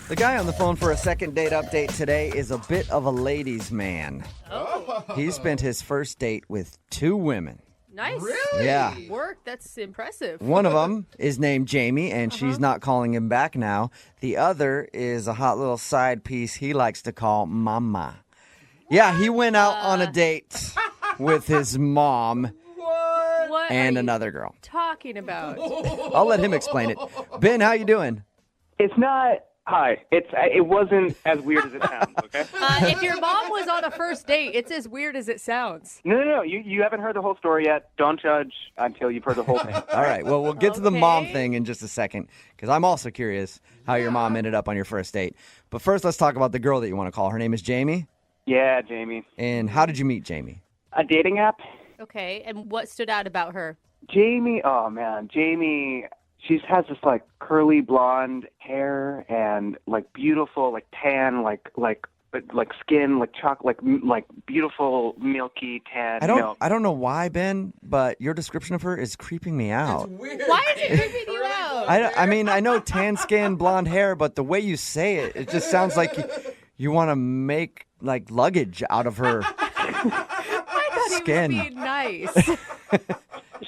The guy on the phone for a second date update today is a bit of a ladies' man. Oh. He spent his first date with 2 women. Nice. Really? Yeah. Work. That's impressive. One of them is named Jamie, and she's not calling him back now. The other is a hot little side piece he likes to call Mama. Yeah, he went out on a date with his mom What and are you another girl. talking about? I'll let him explain it. Ben, how you doing? It's not. Hi. It wasn't as weird as it sounds. Okay. If your mom was on a first date, it's as weird as it sounds. No. You haven't heard the whole story yet. Don't judge until you've heard the whole thing. All right, well, we'll get to the mom Okay. thing in just a second, because I'm also curious how your mom ended up on your first date. But first, let's talk about the girl that you want to call. Her name is Jamie. Yeah, Jamie. And how did you meet Jamie? A dating app. Okay, and what stood out about her? Jamie. Oh man, Jamie. She has this like curly blonde hair and like beautiful like tan like skin like chocolate like beautiful milky tan milk. I don't know why, Ben, but your description of her is creeping me out. Weird. Why is it creeping you out? I mean, I know tan skin, blonde hair, but the way you say it, it just sounds like you want to make like luggage out of her I thought skin. he was being nice.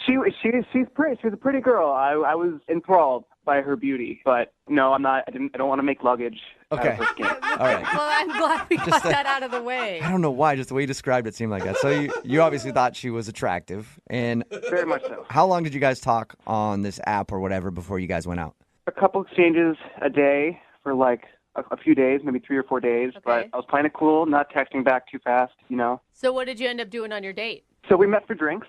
She's pretty. She was a pretty girl. I was enthralled by her beauty, but no, I'm not. I don't want to make luggage out Okay. of her skin. All right. Well, I'm glad we got that out of the way. I don't know why, just the way you described it seemed like that. So you obviously thought she was attractive. And Very much so. how long did you guys talk on this app or whatever before you guys went out? A couple exchanges a day for like a few days, maybe 3 or 4 days. Okay. But I was playing it cool, not texting back too fast, you know. So what did you end up doing on your date? So we met for drinks.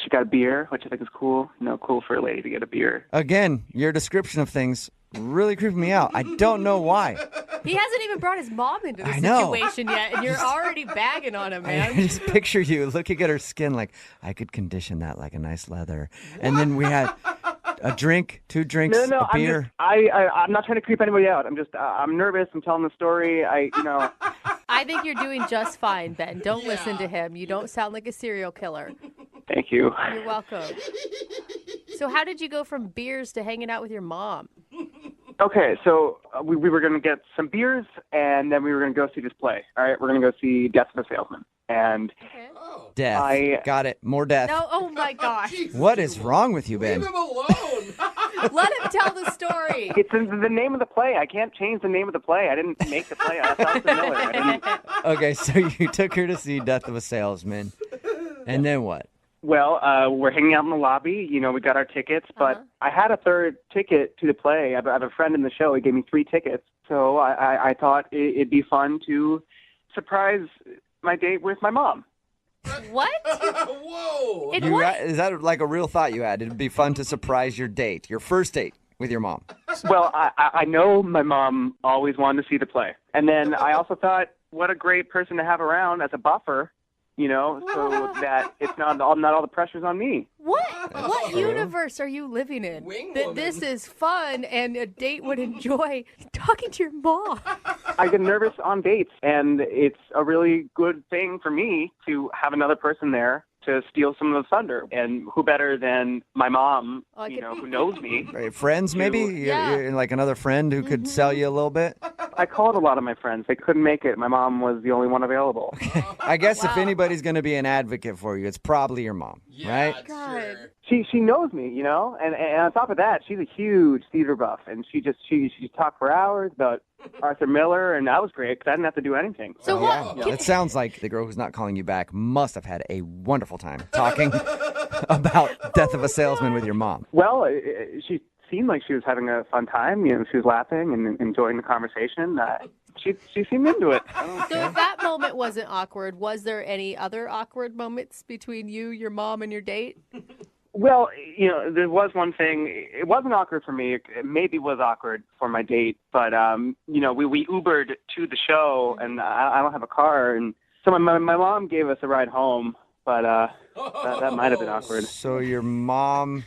She got a beer, which I think is cool. You know, cool for a lady to get a beer. Again, your description of things really creeped me out. I don't know why. He hasn't even brought his mom into the I know. situation yet, and you're already bagging on him, I man. just picture you looking at her skin like, I could condition that like a nice leather. And then we had a drink, 2 drinks, No, a beer. I'm not trying to creep anybody out. I'm just, I'm nervous. I'm telling the story. I think you're doing just fine, Ben. Don't listen to him. You don't sound like a serial killer. Thank you. You're welcome. So how did you go from beers to hanging out with your mom? Okay, so we were going to get some beers, and then we were going to go see this play. All right, we're going to go see Death of a Salesman. And Okay. Oh, Death. Got it. More death. No, oh my gosh. Jesus. What is wrong with you, Ben? Leave him alone. Let him tell the story. it's in the name of the play. I can't change the name of the play. I didn't make the play. I thought it was Miller. I didn't. Okay, so you took her to see Death of a Salesman. And then what? Well, we're hanging out in the lobby. You know, we got our tickets, but I had a third ticket to the play. I have a friend in the show. He gave me 3 tickets. So I thought it'd be fun to surprise my date with my mom. What? Whoa. It You was? is that like a real thought you had? It'd be fun to surprise your date, your first date with your mom. Well, I know my mom always wanted to see the play. And then I also thought, what a great person to have around as a buffer, you know, so that it's not all the pressure's on me. What true. universe are you living in? Wing That woman. this is fun and a date would enjoy talking to your mom. I get nervous on dates, and it's a really good thing for me to have another person there to steal some of the thunder. And who better than my mom, Oh, I you could- know, who knows me. Right, friends, maybe? Yeah. You're like another friend who could sell you a little bit? I called a lot of my friends. They couldn't make it. My mom was the only one available. I guess if Wow. anybody's going to be an advocate for you, it's probably your mom, Yeah, right? God. sure. She knows me, you know, and on top of that, she's a huge theater buff, and she talked for hours about Arthur Miller, and that was great because I didn't have to do anything. So what? Yeah. It sounds like the girl who's not calling you back must have had a wonderful time talking about Death of a Salesman with your mom. Well, she seemed like she was having a fun time. You know, she was laughing and enjoying the conversation. She seemed into it. So if that moment wasn't awkward, was there any other awkward moments between you, your mom, and your date? Well, you know, there was one thing. It wasn't awkward for me. It maybe was awkward for my date. But, you know, we Ubered to the show, and I don't have a car. And so my mom gave us a ride home, but that might have been awkward. So your mom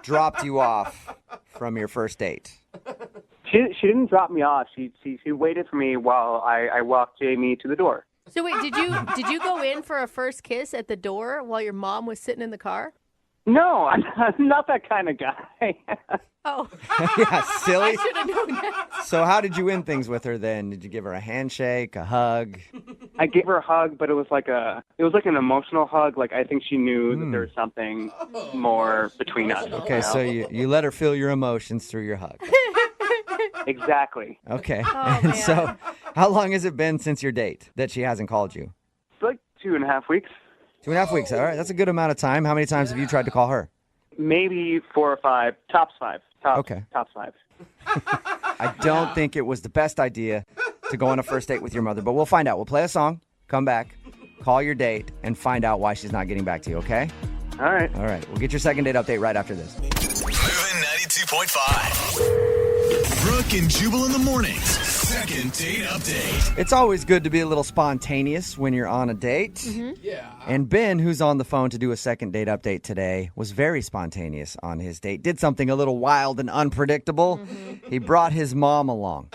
dropped you off from your first date. She didn't drop me off. She waited for me while I walked Jamie to the door. So wait, did you go in for a first kiss at the door while your mom was sitting in the car? No, I'm not that kind of guy. Oh, Yeah, silly. I should have known that. So how did you end things with her then? Did you give her a handshake, a hug? I gave her a hug, but it was like an emotional hug. Like I think she knew that there was something more between us. Okay, so you let her feel your emotions through your hug. Exactly. Okay. Oh, And man. so how long has it been since your date that she hasn't called you? It's like 2.5 weeks. 2.5 weeks. All right, that's a good amount of time. How many times have you tried to call her? Maybe 4 or 5. Tops 5. Okay. Tops 5. I don't think it was the best idea to go on a first date with your mother, but we'll find out. We'll play a song, come back, call your date, and find out why she's not getting back to you, okay? All right. All right. We'll get your second date update right after this. Moving 92.5. Brooke and Jubal in the mornings. Second date update. It's always good to be a little spontaneous when you're on a date. Yeah. And Ben, who's on the phone to do a second date update today, was very spontaneous on his date. Did something a little wild and unpredictable. He brought his mom along.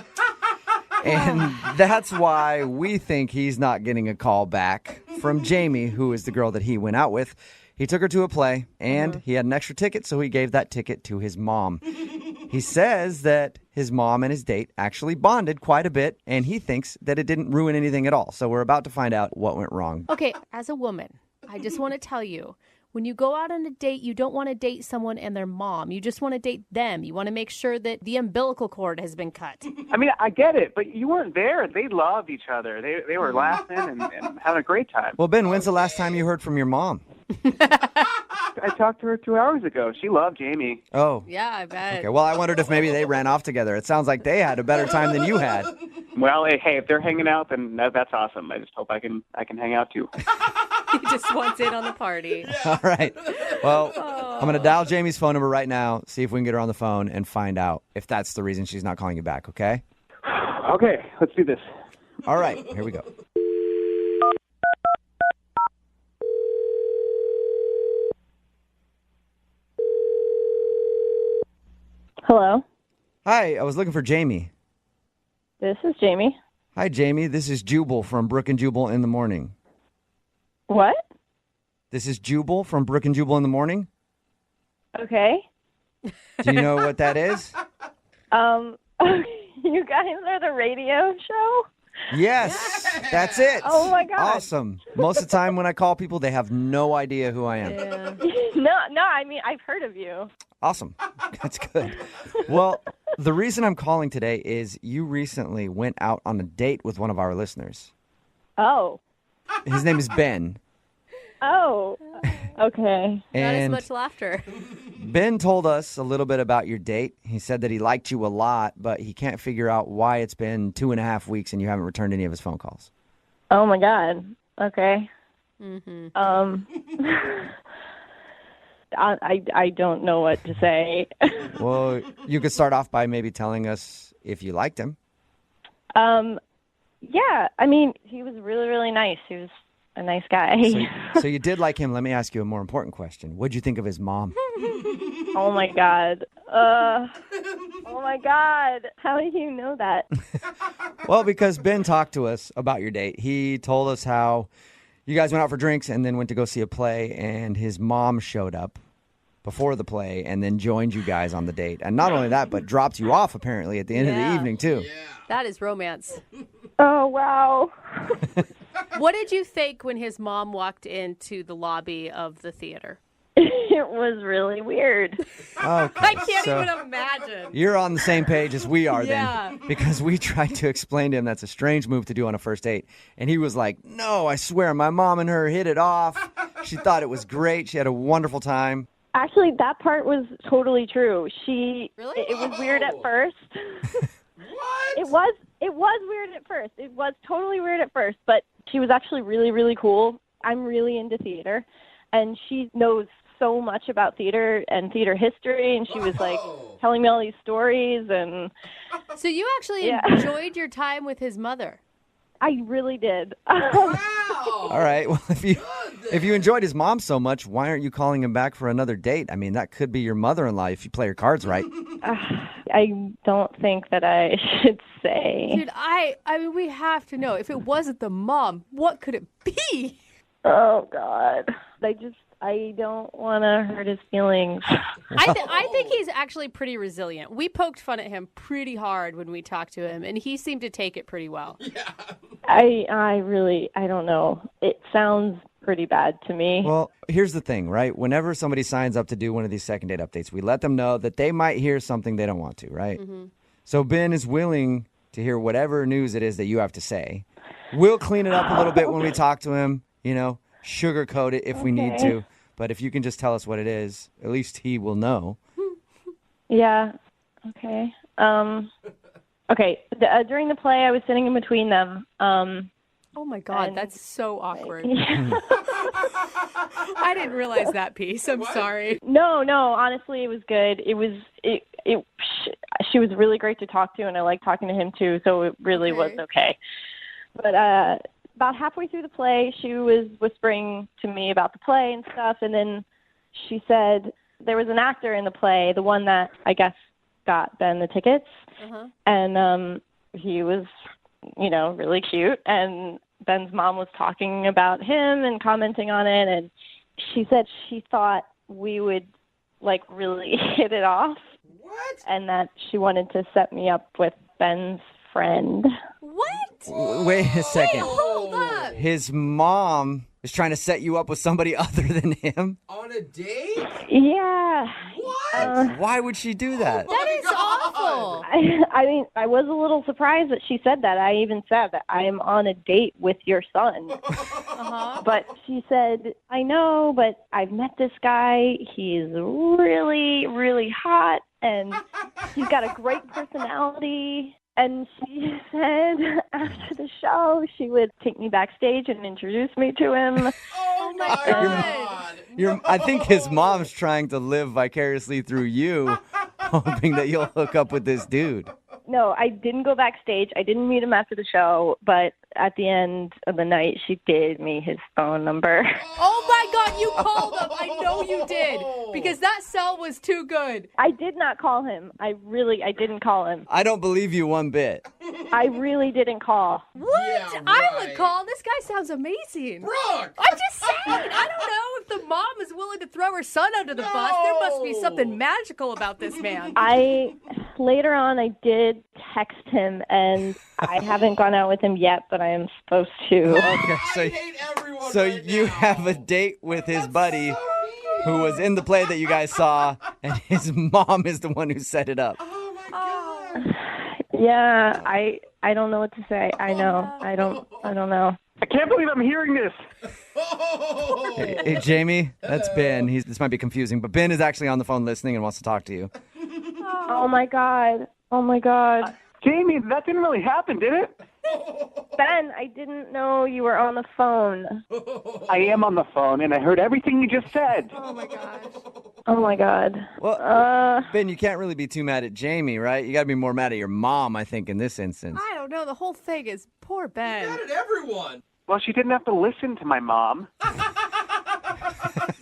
And that's why we think he's not getting a call back from Jamie, who is the girl that he went out with. He took her to a play, and he had an extra ticket, so he gave that ticket to his mom. He says that his mom and his date actually bonded quite a bit, and he thinks that it didn't ruin anything at all. So we're about to find out what went wrong. Okay, as a woman, I just want to tell you, when you go out on a date, you don't want to date someone and their mom. You just want to date them. You want to make sure that the umbilical cord has been cut. I mean, I get it, but you weren't there. They loved each other. They were laughing and having a great time. Well, Ben, when's the last time you heard from your mom? I talked to her 2 hours ago. She loved Jamie. Oh. Yeah, I bet. Okay, well, I wondered if maybe they ran off together. It sounds like they had a better time than you had. Well, hey, if they're hanging out, then that's awesome. I just hope I can hang out too. He just wants in on the party. All right. Well, I'm going to dial Jamie's phone number right now, see if we can get her on the phone and find out if that's the reason she's not calling you back, okay? Okay, let's do this. All right, here we go. Hello, Hi, I was looking for Jamie. this is Jamie. Hi, Jamie. This is Jubal from Brooke and Jubal in the Morning. What? This is Jubal from Brooke and Jubal in the Morning. Okay. Do you know what that is? You guys are the radio show? Yes, that's it. Oh, my God. Awesome. Most of the time when I call people, they have no idea who I am. Yeah. No, I mean, I've heard of you. Awesome. That's good. Well, the reason I'm calling today is you recently went out on a date with one of our listeners. Oh. His name is Ben. Oh. Okay. Not as And much laughter. Ben told us a little bit about your date. He said that he liked you a lot, but he can't figure out why it's been 2.5 weeks and you haven't returned any of his phone calls. Oh, my God. Okay. I don't know what to say. Well, you could start off by maybe telling us if you liked him. Yeah, I mean, he was really, really nice. He was a nice guy. So you did like him. Let me ask you a more important question. What'd you think of his mom? Oh, my God. Oh, my God. How do you know that? Well, because Ben talked to us about your date. He told us how you guys went out for drinks and then went to go see a play, and his mom showed up before the play and then joined you guys on the date. And not only that, but dropped you off apparently at the end of the Yeah. evening too. That is romance. Oh, wow. What did you think when his mom walked into the lobby of the theater? It was really weird. Okay, I can't so even imagine. you're on the same page as we are Yeah. then. Because we tried to explain to him that's a strange move to do on a first date. And he was like, no, I swear, my mom and her hit it off. She thought it was great. She had a wonderful time. Actually, that part was totally true. Really? It was weird at first. What? It was weird at first. It was totally weird at first, but she was actually really, really cool. I'm really into theater, and she knows so much about theater and theater history, and she was like telling me all these stories, and So you actually Yeah. enjoyed your time with his mother. I really did. All right. Well, if you enjoyed his mom so much, why aren't you calling him back for another date? I mean, that could be your mother-in-law if you play your cards right. I don't think that I should say. Dude, I mean, we have to know. If it wasn't the mom, what could it be? Oh, God. I don't want to hurt his feelings. I think he's actually pretty resilient. We poked fun at him pretty hard when we talked to him, and he seemed to take it pretty well. I don't know. It sounds pretty bad to me. Well, here's the thing, right? Whenever somebody signs up to do one of these second date updates, we let them know that they might hear something they don't want to, right? Mm-hmm. So Ben is willing to hear whatever news it is that you have to say. We'll clean it up a little bit when we talk to him, sugarcoat it if we need to. But if you can just tell us what it is, at least he will know. Yeah. Okay. During the play, I was sitting in between them. Oh my God, that's so awkward. I didn't realize that piece. I'm sorry. No. Honestly, it was good. She was really great to talk to, and I liked talking to him too. So it really was okay. But about halfway through the play, she was whispering to me about the play and stuff, and then she said there was an actor in the play, the one that I guess got Ben the tickets, and he was, really cute, and Ben's mom was talking about him and commenting on it, and she said she thought we would, really hit it off. What? And that she wanted to set me up with Ben's friend. What? Wait a second. Wait, hold up. His mom is trying to set you up with somebody other than him? On a date? Yeah. What? Why would she do that? That is awful. I was a little surprised that she said that. I even said that I am on a date with your son. But she said, I know, but I've met this guy. He's really, really hot, and he's got a great personality. And she said after the show, she would take me backstage and introduce me to him. Oh, my God. I think his mom's trying to live vicariously through you, hoping that you'll hook up with this dude. No, I didn't go backstage. I didn't meet him after the show, but at the end of the night, she gave me his phone number. Oh, my God, you called him. I know you did, because that sell was too good. I did not call him. I didn't call him. I don't believe you one bit. I really didn't call. What? Yeah, I would right. call. This guy sounds amazing. Brooke! I'm just saying. I don't know if the mom is willing to throw her son under the bus. There must be something magical about this man. Later on, I did text him, and I haven't gone out with him yet, but I am supposed to. Okay, I hate everyone so right you now. have a date with his buddy who was in the play that you guys saw, and his mom is the one who set it up. Oh, my God. Yeah, I don't know what to say. I know. I don't know. I can't believe I'm hearing this. Oh. Hey, Jamie, that's Ben. This might be confusing, but Ben is actually on the phone listening and wants to talk to you. Oh my God. Jamie, that didn't really happen, did it? Ben, I didn't know you were on the phone. I am on the phone, and I heard everything you just said. Oh, my gosh. Oh my God. Well, Ben, you can't really be too mad at Jamie, right? You got to be more mad at your mom, I think, in this instance. I don't know. The whole thing is poor Ben. Mad at everyone. Well, she didn't have to listen to my mom.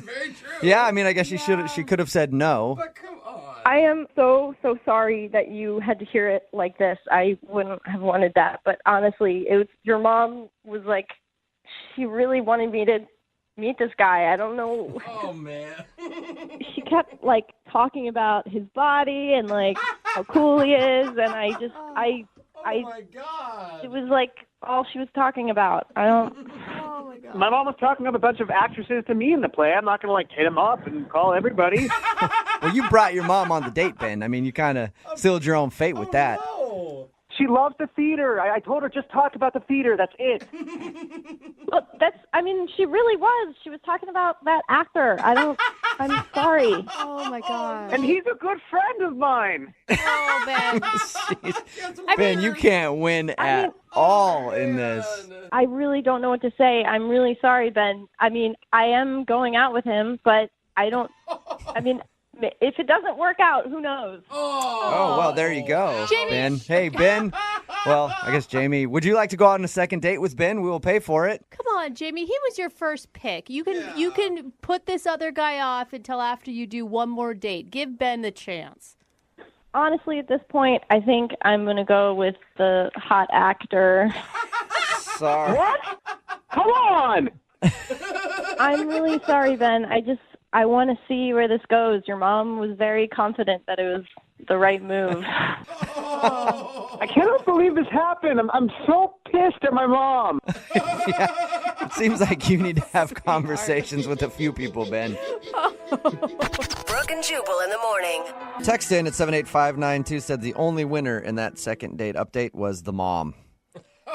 Very true. Yeah, I mean, I guess she could have said no. But come on. I am so sorry that you had to hear it like this. I wouldn't have wanted that. But honestly, your mom was like, she really wanted me to meet this guy. I don't know. Oh, man. She kept talking about his body and how cool he is, and I just Oh, my God. it was all she was talking about. I don't. Oh, my God. My mom was talking up a bunch of actresses to me in the play. I'm not going to hit them up and call everybody. Well, you brought your mom on the date, Ben. I mean, you kind of sealed your own fate with that. No. She loves the theater. I told her just talk about the theater. That's it. Well, she really was. She was talking about that actor. I'm sorry. Oh, my gosh. And he's a good friend of mine. Oh, Ben. Jeez. Ben, you can't win at all in this. I really don't know what to say. I'm really sorry, Ben. I am going out with him, but if it doesn't work out, who knows? Oh, well, there you go, Jamie. Ben. Hey, Ben. Well, I guess, Jamie, would you like to go out on a second date with Ben? We will pay for it. Come on, Jamie. He was your first pick. You can put this other guy off until after you do one more date. Give Ben the chance. Honestly, at this point, I think I'm going to go with the hot actor. Sorry. What? Come on. I'm really sorry, Ben. I want to see where this goes. Your mom was very confident that it was the right move. I cannot believe this happened. I'm so pissed at my mom. Yeah. It seems like you need to have conversations with a few people, Ben. Brooke and Jubal in the morning. Text in at 78592 said the only winner in that second date update was the mom.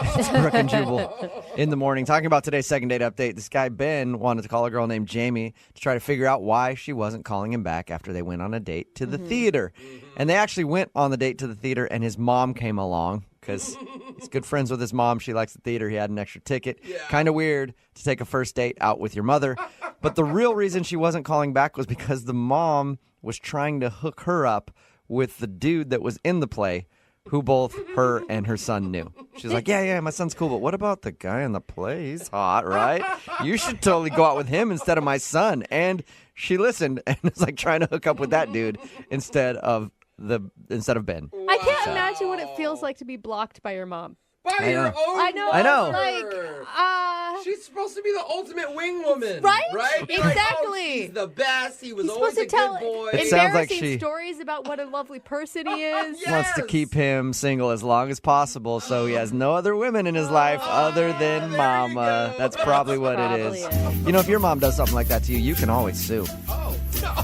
It's Brooke and Jubal in the morning. Talking about today's second date update, this guy Ben wanted to call a girl named Jamie to try to figure out why she wasn't calling him back after they went on a date to the theater. And they actually went on the date to the theater, and his mom came along because he's good friends with his mom. She likes the theater. He had an extra ticket. Yeah. Kind of weird to take a first date out with your mother. But the real reason she wasn't calling back was because the mom was trying to hook her up with the dude that was in the play, who both her and her son knew. She's like, yeah, my son's cool, but what about the guy in the play? He's hot, right? You should totally go out with him instead of my son. And she listened and was like trying to hook up with that dude instead of Ben. I can't imagine what it feels like to be blocked by your mom. By your own I know. mother. She's supposed to be the ultimate wing woman. Right? Be like, Exactly. oh, he's the best. He was He's always supposed a to tell good boy. It sounds like embarrassing stories about what a lovely person he is. Yeah. Wants to keep him single as long as possible, so he has no other women in his life other than there mama. you go. That's probably what it Probably is. it. You know, if your mom does something like that to you, you can always sue.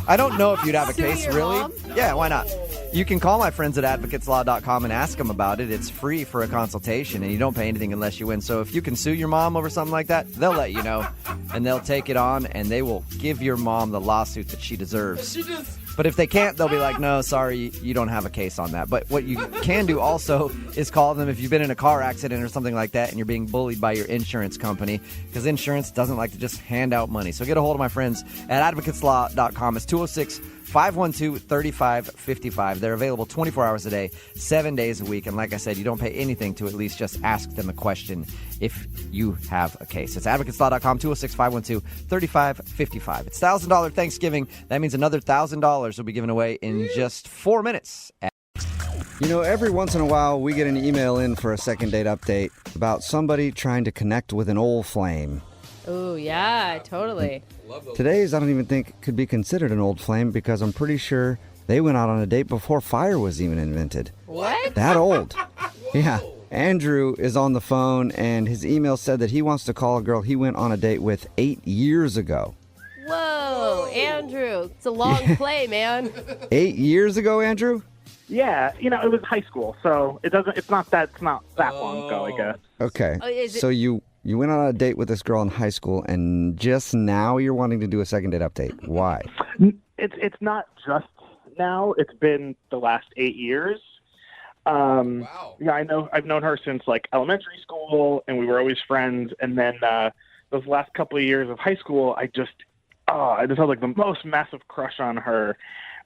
I don't know if you'd have a Sue case, your really. mom? Yeah, why not? You can call my friends at advocateslaw.com and ask them about it. It's free for a consultation, and you don't pay anything unless you win. So if you can sue your mom over something like that, they'll let you know, and they'll take it on, and they will give your mom the lawsuit that she deserves. But if they can't, they'll be like, no, sorry, you don't have a case on that. But what you can do also is call them if you've been in a car accident or something like that and you're being bullied by your insurance company, because insurance doesn't like to just hand out money. So get a hold of my friends at advocateslaw.com. It's 206-512-3555. They're available 24 hours a day, 7 days a week. And like I said, you don't pay anything to at least just ask them a question if you have a case. It's advocateslaw.com, 206-512-3555. It's $1,000 Thanksgiving. That means another $1,000 will be given away in just 4 minutes. You know, every once in a while, we get an email in for a second date update about somebody trying to connect with an old flame. Oh, yeah, totally. Today's, I don't even think, could be considered an old flame because I'm pretty sure they went out on a date before fire was even invented. What? That old. Yeah. Andrew is on the phone, and his email said that he wants to call a girl he went on a date with 8 years ago. Whoa, Andrew. It's a long play, man. 8 years ago, Andrew? Yeah, it was high school, so it's not that long ago, I guess. Okay. Oh, is it- So you went on a date with this girl in high school, and just now you're wanting to do a second date update. Why? It's not just now. It's been the last 8 years. Wow. Yeah, I've known her since like elementary school, and we were always friends. And then those last couple of years of high school, I just had like the most massive crush on her.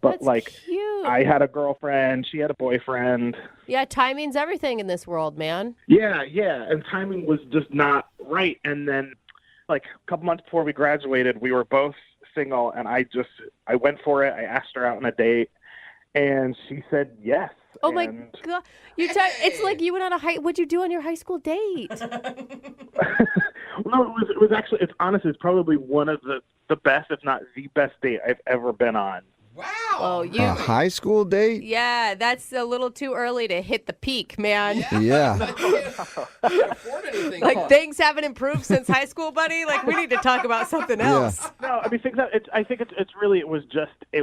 But That's cute. I had a girlfriend, she had a boyfriend. Yeah, timing's everything in this world, man. Yeah, and timing was just not right. And then, like a couple months before we graduated, we were both single, and I went for it. I asked her out on a date, and she said yes. Oh my God! It's like you went on what'd you do on your high school date? No, it was actually. It's probably one of the best, if not the best date I've ever been on. Wow. Oh, A high school date? Yeah, that's a little too early to hit the peak, man. Yeah. I can't afford anything. Like things haven't improved since high school, buddy. Like we need to talk about something else. No, I mean, it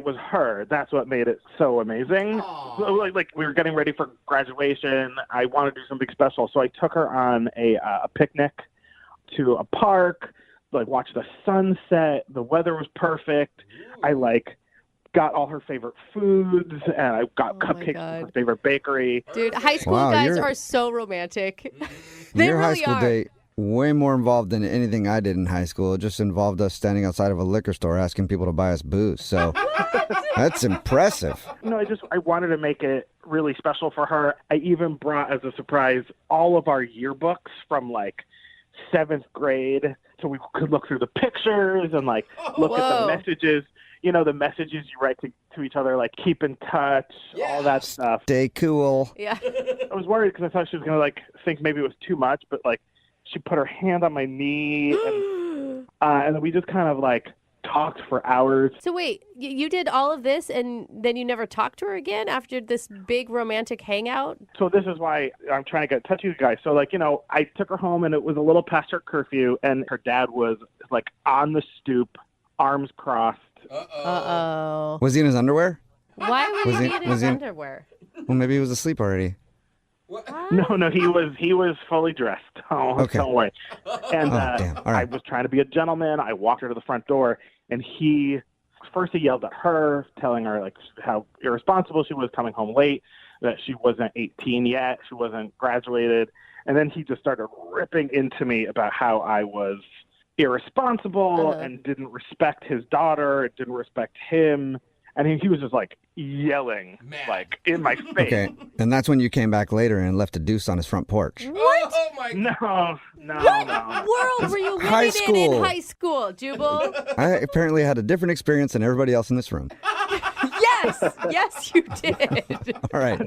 was her. That's what made it so amazing. Like we were getting ready for graduation. I wanted to do something special, so I took her on a picnic to a park. Like watched the sunset. The weather was perfect. I got all her favorite foods, and I got cupcakes from her favorite bakery. Dude, high school guys are so romantic. They Your really high school are. date, way more involved than anything I did in high school. It just involved us standing outside of a liquor store asking people to buy us booze. So that's impressive. I wanted to make it really special for her. I even brought as a surprise all of our yearbooks from 7th grade, so we could look through the pictures and look at the messages. The messages you write to each other, keep in touch, all that stuff. Stay cool. Yeah. I was worried because I thought she was going to think maybe it was too much, but she put her hand on my knee and And then we just kind of like talked for hours. So wait, you did all of this and then you never talked to her again after this big romantic hangout? So this is why I'm trying to get in touch with you guys. So like, I took her home and it was a little past her curfew and her dad was like on the stoop, arms crossed. Uh-oh. Was he in his underwear? Why would he be in his he- underwear? Well, maybe he was asleep already. No, he was fully dressed. Oh, Okay. Don't worry. And damn. All right. I was trying to be a gentleman. I walked her to the front door, and he yelled at her, telling her like how irresponsible she was coming home late, that she wasn't 18 yet, she wasn't graduated, and then he just started ripping into me about how I was irresponsible and didn't respect his daughter, didn't respect him. And he was just like yelling, like in my face. Okay, and that's when you came back later and left a deuce on his front porch. What? Oh my No. What world were you High living in school. high school, Jubal? I apparently had a different experience than everybody else in this room. Yes, you did. All right.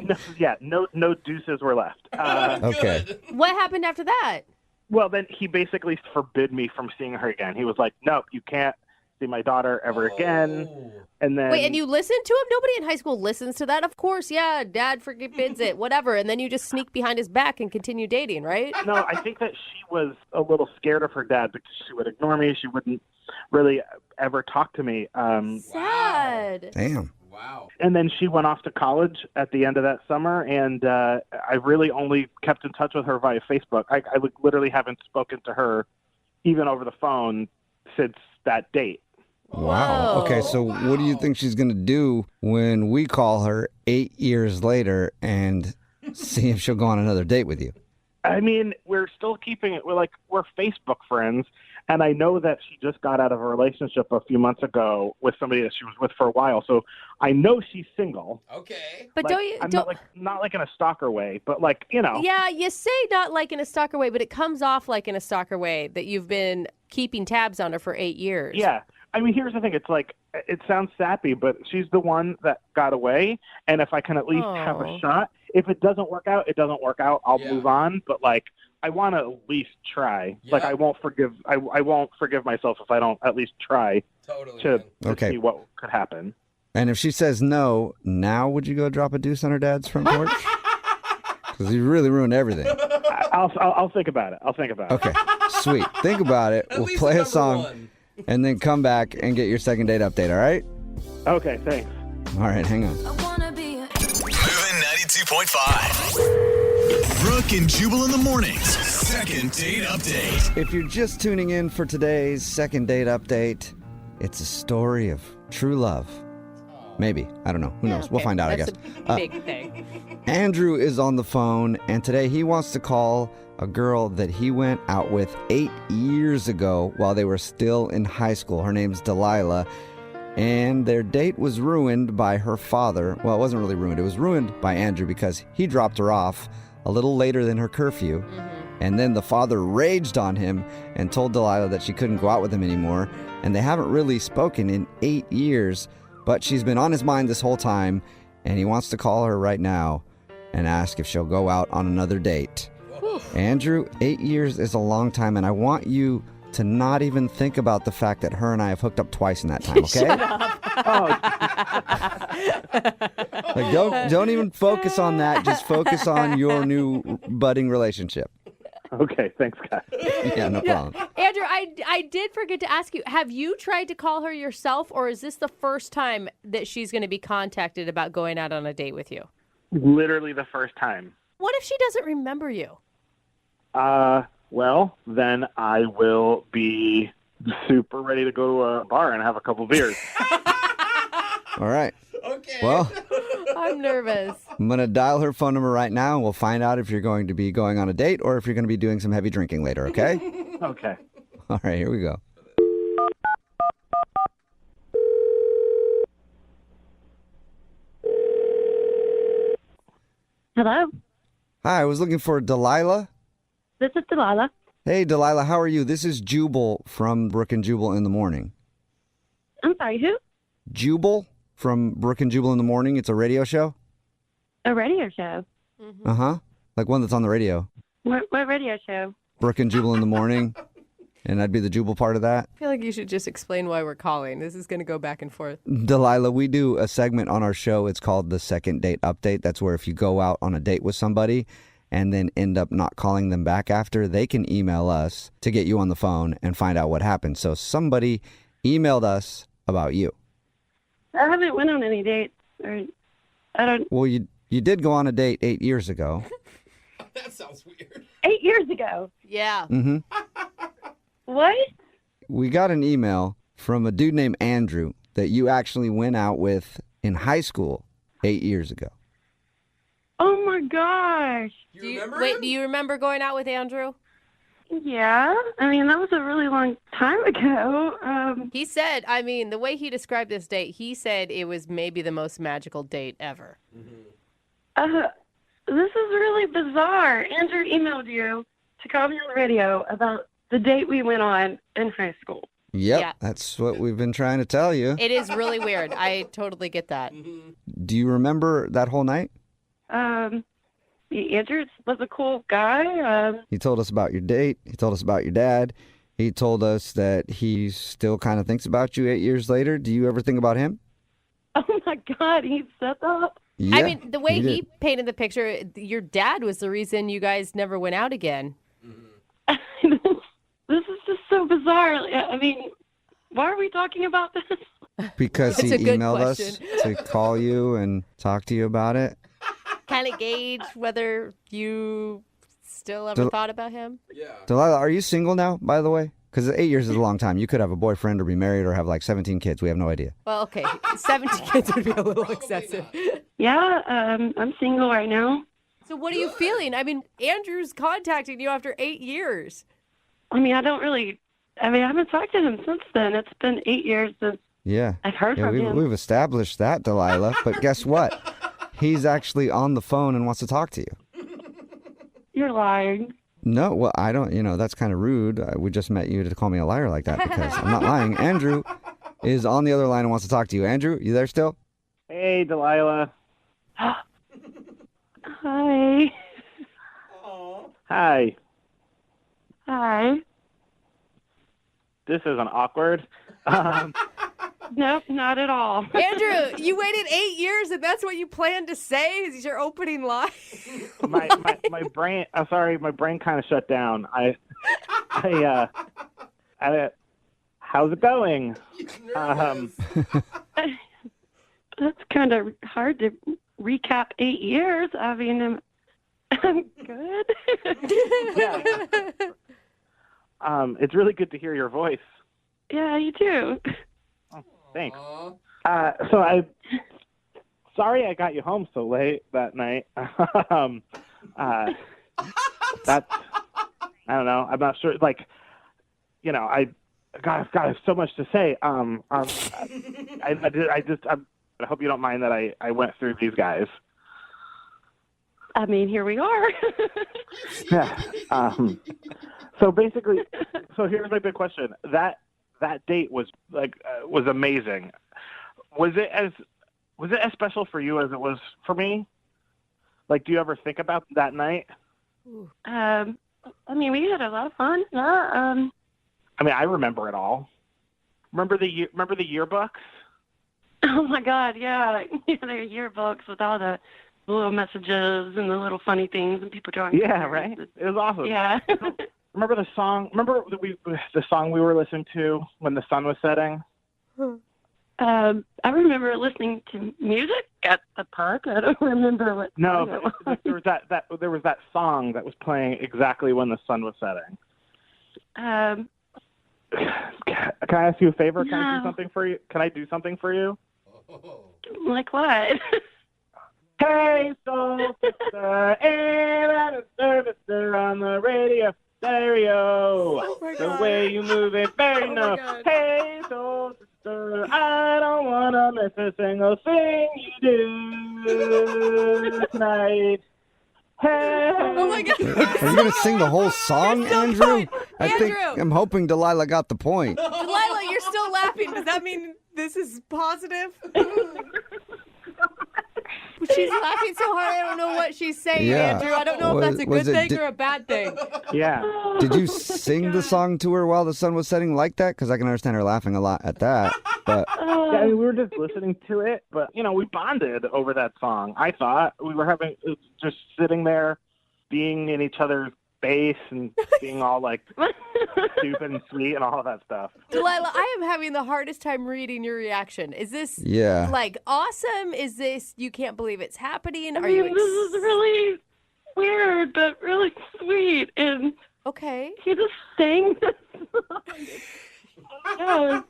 No deuces were left. Okay. What happened after that? Well, then he basically forbid me from seeing her again. He was like, "No, you can't see my daughter ever again." And then Wait, and you listened to him? Nobody in high school listens to that. Of course, yeah, dad forbids it, whatever. And then you just sneak behind his back and continue dating, right? No, I think that she was a little scared of her dad because she would ignore me. She wouldn't really ever talk to me. Sad. Damn. Wow. And then she went off to college at the end of that summer, and I really only kept in touch with her via Facebook. I literally haven't spoken to her even over the phone since that date. Wow. Okay, so what do you think she's going to do when we call her 8 years later and see if she'll go on another date with you? I mean, we're still keeping it. We're Facebook friends, and I know that she just got out of a relationship a few months ago with somebody that she was with for a while. So I know she's single. Okay. But I'm not like in a stalker way, but like, Yeah, you say not like in a stalker way, but it comes off like in a stalker way that you've been keeping tabs on her for 8 years. Yeah. I mean, here's the thing. It's like, it sounds sappy, but she's the one that got away. And if I can at least have a shot, if it doesn't work out, it doesn't work out. I'll move on. But like, I want to at least try. Yeah. Like, I won't forgive myself if I don't at least try to see what could happen. And if she says no, now would you go drop a deuce on her dad's front porch? Because you really ruined everything. I'll think about it. Okay, sweet. Think about it. We'll play a song and then come back and get your second date update, all right? Okay, thanks. All right, hang on. Moving 92.5. Brooke and Jubal in the mornings. Second date update. If you're just tuning in for today's second date update, it's a story of true love. Maybe. I don't know. Who knows? We'll find out, I guess. That's a big thing. Andrew is on the phone, and today he wants to call a girl that he went out with 8 years ago while they were still in high school. Her name's Delilah, and their date was ruined by her father. Well, it wasn't really ruined. It was ruined by Andrew because he dropped her off a little later than her curfew, and then the father raged on him and told Delilah that she couldn't go out with him anymore, and they haven't really spoken in 8 years, but she's been on his mind this whole time, and he wants to call her right now and ask if she'll go out on another date. Andrew, 8 years is a long time, and I want you to not even think about the fact that her and I have hooked up twice in that time, okay? Like, don't even focus on that. Just focus on your new budding relationship. Okay, thanks, guys. Yeah, no problem. Andrew, I did forget to ask you, have you tried to call her yourself, or is this the first time that she's going to be contacted about going out on a date with you? Literally the first time. What if she doesn't remember you? Well, then I will be super ready to go to a bar and have a couple beers. All right. Okay. Well, I'm nervous. I'm going to dial her phone number right now, and we'll find out if you're going to be going on a date or if you're going to be doing some heavy drinking later, okay? Okay. All right, here we go. Hello, Hi, I was looking for Delilah. this is Delilah. Hey, Delilah, how are you? This is Jubal from Brooke and Jubal in the Morning. I'm sorry, who? Jubal from Brooke and Jubal in the Morning. It's a radio show. A radio show. Uh-huh. Like one that's on the radio. What radio show? Brooke and Jubal in the Morning. And I'd be the Jubal part of that. I feel like you should just explain why we're calling. This is going to go back and forth. Delilah, we do a segment on our show. It's called the Second Date Update. That's where if you go out on a date with somebody and then end up not calling them back after, they can email us to get you on the phone and find out what happened. So somebody emailed us about you. I haven't went on any dates. Well, you did go on a date 8 years ago. That sounds weird. 8 years ago. Yeah. Mm-hmm. What? We got an email from a dude named Andrew that you actually went out with in high school 8 years ago. Oh my gosh. Do you remember Wait, him? do you remember going out with Andrew? Yeah. I mean, that was a really long time ago. He said, I mean, the way he described this date, he said it was maybe the most magical date ever. This is really bizarre. Andrew emailed you to call me on the radio about the date we went on in high school. Yep, Yeah. That's what we've been trying to tell you. It is really weird. I totally get that. Do you remember that whole night? Andrew was a cool guy. He told us about your date. He told us about your dad. He told us that he still kind of thinks about you 8 years later. Do you ever think about him? Oh my God, he said that? Yeah, I mean, the way he did. painted the picture, your dad was the reason you guys never went out again. This is just so bizarre. I mean, why are we talking about this? Because he That's a good emailed us to call you and talk to you about it. Kind of gauge whether you still ever thought about him. Yeah. Delilah, are you single now, by the way? Because 8 years is a long time. You could have a boyfriend or be married or have like 17 kids. We have no idea. Well, okay. 17 kids would be a little excessive. Yeah, I'm single right now. So what are you feeling? I mean, Andrew's contacting you after 8 years. I mean, I haven't talked to him since then. It's been 8 years since Yeah. I've heard from him. We've established that, Delilah. But guess what? He's actually on the phone and wants to talk to you. You're lying. No, well, I don't, that's kind of rude. We just met you to call me a liar like that because I'm not lying. Andrew is on the other line and wants to talk to you. Andrew, you there still? Hey, Delilah. Hi. Hi. Hi. This isn't awkward. Nope, not at all. Andrew, you waited 8 years and that's what you planned to say? Is your opening line? my brain. I'm sorry, my brain kind of shut down. How's it going? That's kind of hard to recap 8 years. I mean, I'm good. Yeah. It's really good to hear your voice. Yeah, you too. Thanks. Sorry I got you home so late that night. That's, I don't know. I'm not sure. Like, I've got so much to say. I hope you don't mind that I went through these guys. I mean, here we are. Yeah. So basically, here's my big question. That date was was amazing. Was it as special for you as it was for me? Like, do you ever think about that night? I mean, we had a lot of fun. I mean, I remember it all. Remember the yearbooks? Oh my God, yeah. The yearbooks with all the little messages and the little funny things and people drawing. Yeah, right. It was awesome. Yeah. Remember the song? Remember the song we were listening to when the sun was setting? I remember listening to music at the park. I don't remember what. No, but there was that song that was playing exactly when the sun was setting. Can I ask you a favor? Can I do something for you? Can I do something for you? Like what? Hey, soul sister, and a servicer on the radio stereo. The way you move it, very no. Hey, soul sister, I don't wanna miss a single thing you do tonight. Hey. Oh my God. Are you going to sing the whole song, Andrew? Andrew. I'm hoping Delilah got the point. Delilah, you're still laughing. Does that mean this is positive? She's laughing so hard, I don't know what she's saying, Yeah. Andrew. I don't know if that's a good thing or a bad thing. Yeah. Did you sing the song to her while the sun was setting like that? Because I can understand her laughing a lot at that. But Yeah, I mean, we were just listening to it, but, we bonded over that song. I thought we were just sitting there being in each other's face and being all, like, stupid and sweet and all of that stuff. Delilah, I am having the hardest time reading your reaction. Is this, yeah. like, awesome? Is this, you can't believe it's happening? This is really weird, but really sweet. And okay. he just sang this song. Yeah.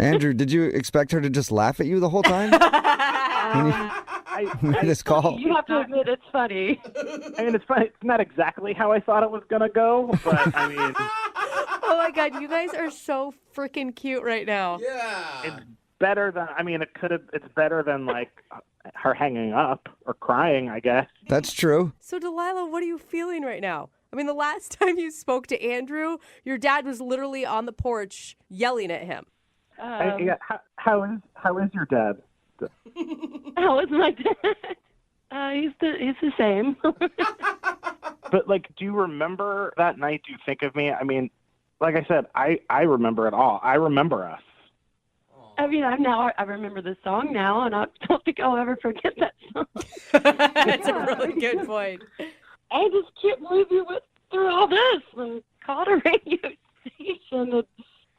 Andrew, did you expect her to just laugh at you the whole time? When you made this call? You have to admit it's funny. I mean, it's funny. It's not exactly how I thought it was going to go, but, I mean... Oh, my God. You guys are so freaking cute right now. Yeah. It's better than... I mean, it's better than, like, her hanging up or crying, I guess. That's true. So, Delilah, what are you feeling right now? I mean, the last time you spoke to Andrew, your dad was literally on the porch yelling at him. Yeah, how is your dad? How is my dad? He's the same. But, like, do you remember that night? Do you think of me? I mean, like I said, I remember it all. I remember us. I mean, I remember the song now, and I don't think I'll ever forget that song. That's a really good point. I just can't believe you went through all this and called a radio station and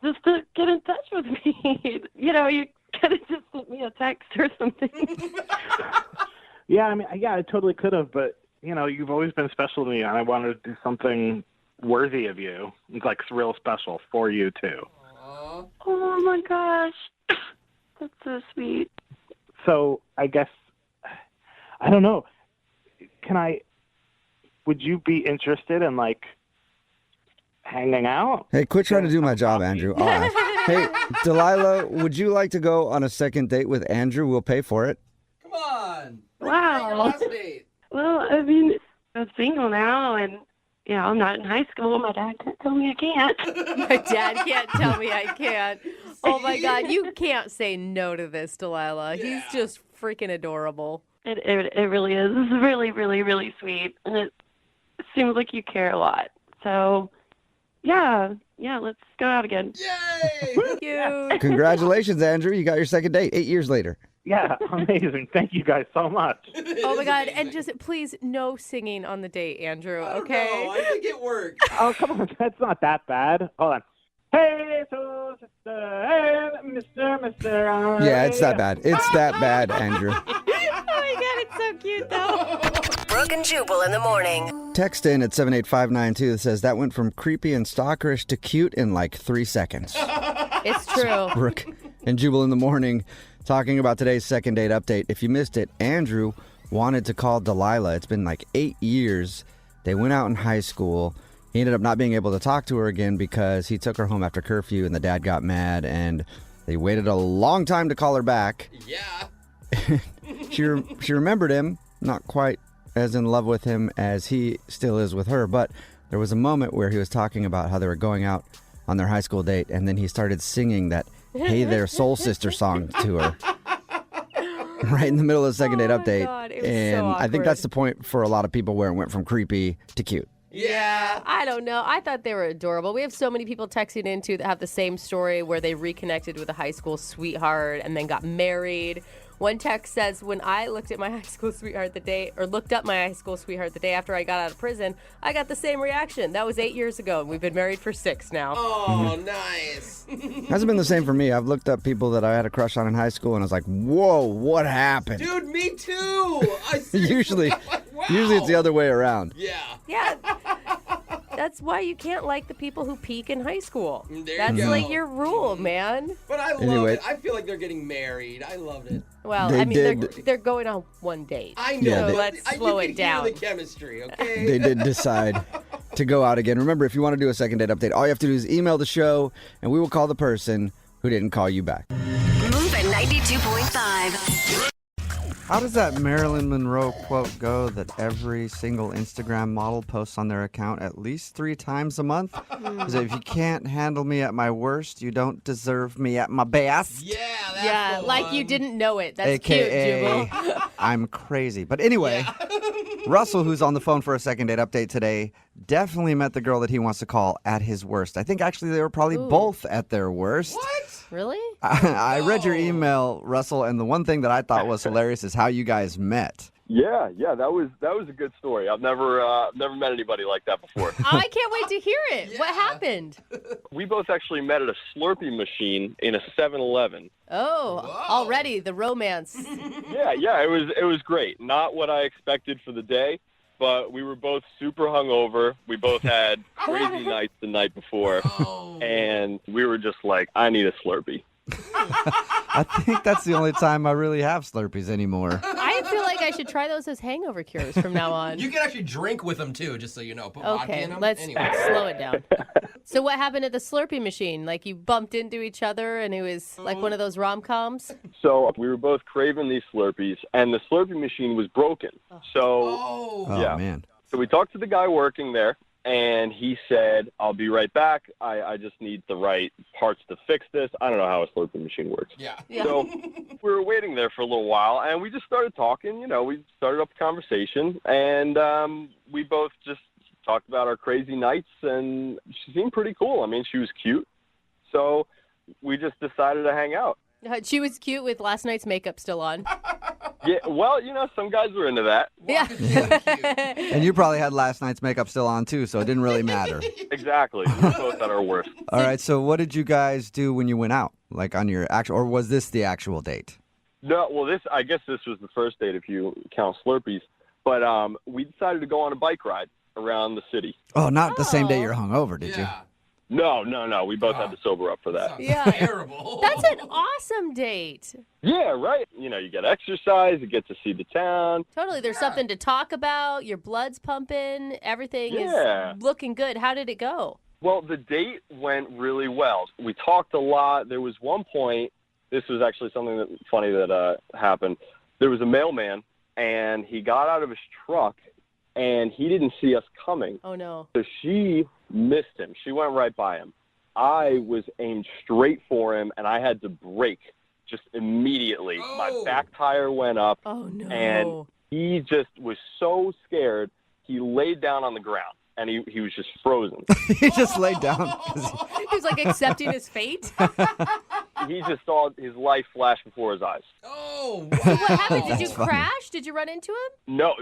just to get in touch with me. You could have just sent me a text or something. Yeah, I mean, I totally could have, but, you've always been special to me, and I wanted to do something worthy of you. It's, like, real special for you, too. Aww. Oh, my gosh. That's so sweet. So, I guess, I don't know. Would you be interested in, like, hanging out? Hey, quit trying to do my job, Andrew. I'll ask. Hey, Delilah, would you like to go on a second date with Andrew? We'll pay for it. Come on. Wow. Last date. Well, I mean, I'm single now, and, I'm not in high school. My dad can't tell me I can't. My dad can't tell me I can't. Oh, my God. You can't say no to this, Delilah. Yeah. He's just freaking adorable. It really is. This is really, really, really sweet, and it seems like you care a lot. So, yeah, let's go out again. Yay! Thank you. Congratulations, Andrew. You got your second date 8 years later. Yeah, amazing. Thank you guys so much. Oh, my God. And just please, no singing on the date, Andrew, okay? No, I think it worked. Oh, come on. That's not that bad. Hold on. Hey, so, sister, hey, Mr. Yeah, it's that bad. It's that bad, Andrew. Oh, my God. It's so cute, though. Brooke and Jubal in the morning. Text in at 78592 that says that went from creepy and stalkerish to cute in like 3 seconds. It's true. Brooke and Jubal in the morning talking about today's second date update. If you missed it, Andrew wanted to call Delilah. It's been like 8 years. They went out in high school. He ended up not being able to talk to her again because he took her home after curfew and the dad got mad and they waited a long time to call her back. Yeah. She remembered him, not quite as in love with him as he still is with her, but there was a moment where he was talking about how they were going out on their high school date and then he started singing that Hey There Soul Sister song to her. Right in the middle of the second date update. God, it was and so I think that's the point for a lot of people where it went from creepy to cute. Yeah. I don't know. I thought they were adorable. We have so many people texting in, too, that have the same story where they reconnected with a high school sweetheart and then got married. One text says, when I looked at my high school sweetheart looked up my high school sweetheart the day after I got out of prison, I got the same reaction. That was 8 years ago, and we've been married for 6 now. Oh, nice. Hasn't been the same for me. I've looked up people that I had a crush on in high school, and I was like, whoa, what happened? Dude, me too. Usually Wow. it's the other way around. Yeah. Yeah. That's why you can't like the people who peak in high school. There That's you go. like your rule, man. But I love Anyway. it. I feel like they're getting married. I loved it. Well, They I mean, did. they're going on one date. I know. Yeah, but let's you slow can it down. Hear the chemistry, okay? They did decide to go out again. Remember, if you want to do a second date update, all you have to do is email the show, and we will call the person who didn't call you back. Moving 92.5. How does that Marilyn Monroe quote go that every single Instagram model posts on their account at least 3 times a month? Because if you can't handle me at my worst, you don't deserve me at my best. Yeah, Yeah, like you didn't know it. That's AKA, cute, Jubal. I'm crazy. But anyway, Russell, who's on the phone for a second date update today, definitely met the girl that he wants to call at his worst. I think actually they were probably both at their worst. What? Really? I read your email, Russell, and the one thing that I thought was hilarious is how you guys met. Yeah, that was a good story. I've never met anybody like that before. Oh, I can't wait to hear it. Yeah. What happened? We both actually met at a Slurpee machine in a 7-Eleven. Oh, whoa. Already the romance. Yeah, it was great. Not what I expected for the day, but we were both super hungover. We both had crazy nights the night before, and we were just like, I need a Slurpee. I think that's the only time I really have Slurpees anymore. I feel like I should try those as hangover cures from now on. You can actually drink with them, too, just so you know. Put vodka in them. Let's anyway. slow it down. So what happened at the Slurpee machine? Like you bumped into each other and it was like one of those rom-coms? So we were both craving these Slurpees, and the Slurpee machine was broken. So, man. So we talked to the guy working there, and he said, I'll be right back. I just need the right parts to fix this. I don't know how a Slurpee machine works. Yeah. So we were waiting there for a little while, and we just started talking. You know, we started up a conversation, and we both just talked about our crazy nights, and she seemed pretty cool. I mean, she was cute. So we just decided to hang out. She was cute with last night's makeup still on. Yeah, well, you know, some guys were into that. Yeah. And you probably had last night's makeup still on, too, so it didn't really matter. Exactly. We were both at our worst. All right, so what did you guys do when you went out? Like on your actual, or was this the actual date? No, well, I guess this was the first date if you count Slurpees. But we decided to go on a bike ride around the city. Oh, not the same day you're hungover, did you? No. We both had to sober up for that. Yeah. Terrible. That's an awesome date. Yeah, right. You know, you get exercise, you get to see the town. Totally. There's something to talk about. Your blood's pumping. Everything is looking good. How did it go? Well, the date went really well. We talked a lot. There was one point, this was actually something funny that happened. There was a mailman, and he got out of his truck, and he didn't see us coming. Oh, no. So she missed him. She went right by him. I was aimed straight for him, and I had to brake just immediately. Oh. My back tire went up, and he just was so scared, he laid down on the ground, and he was just frozen. He just laid down. He was like accepting his fate. He just saw his life flash before his eyes. Oh, wow. So what happened? Did you crash? Did you run into him? No,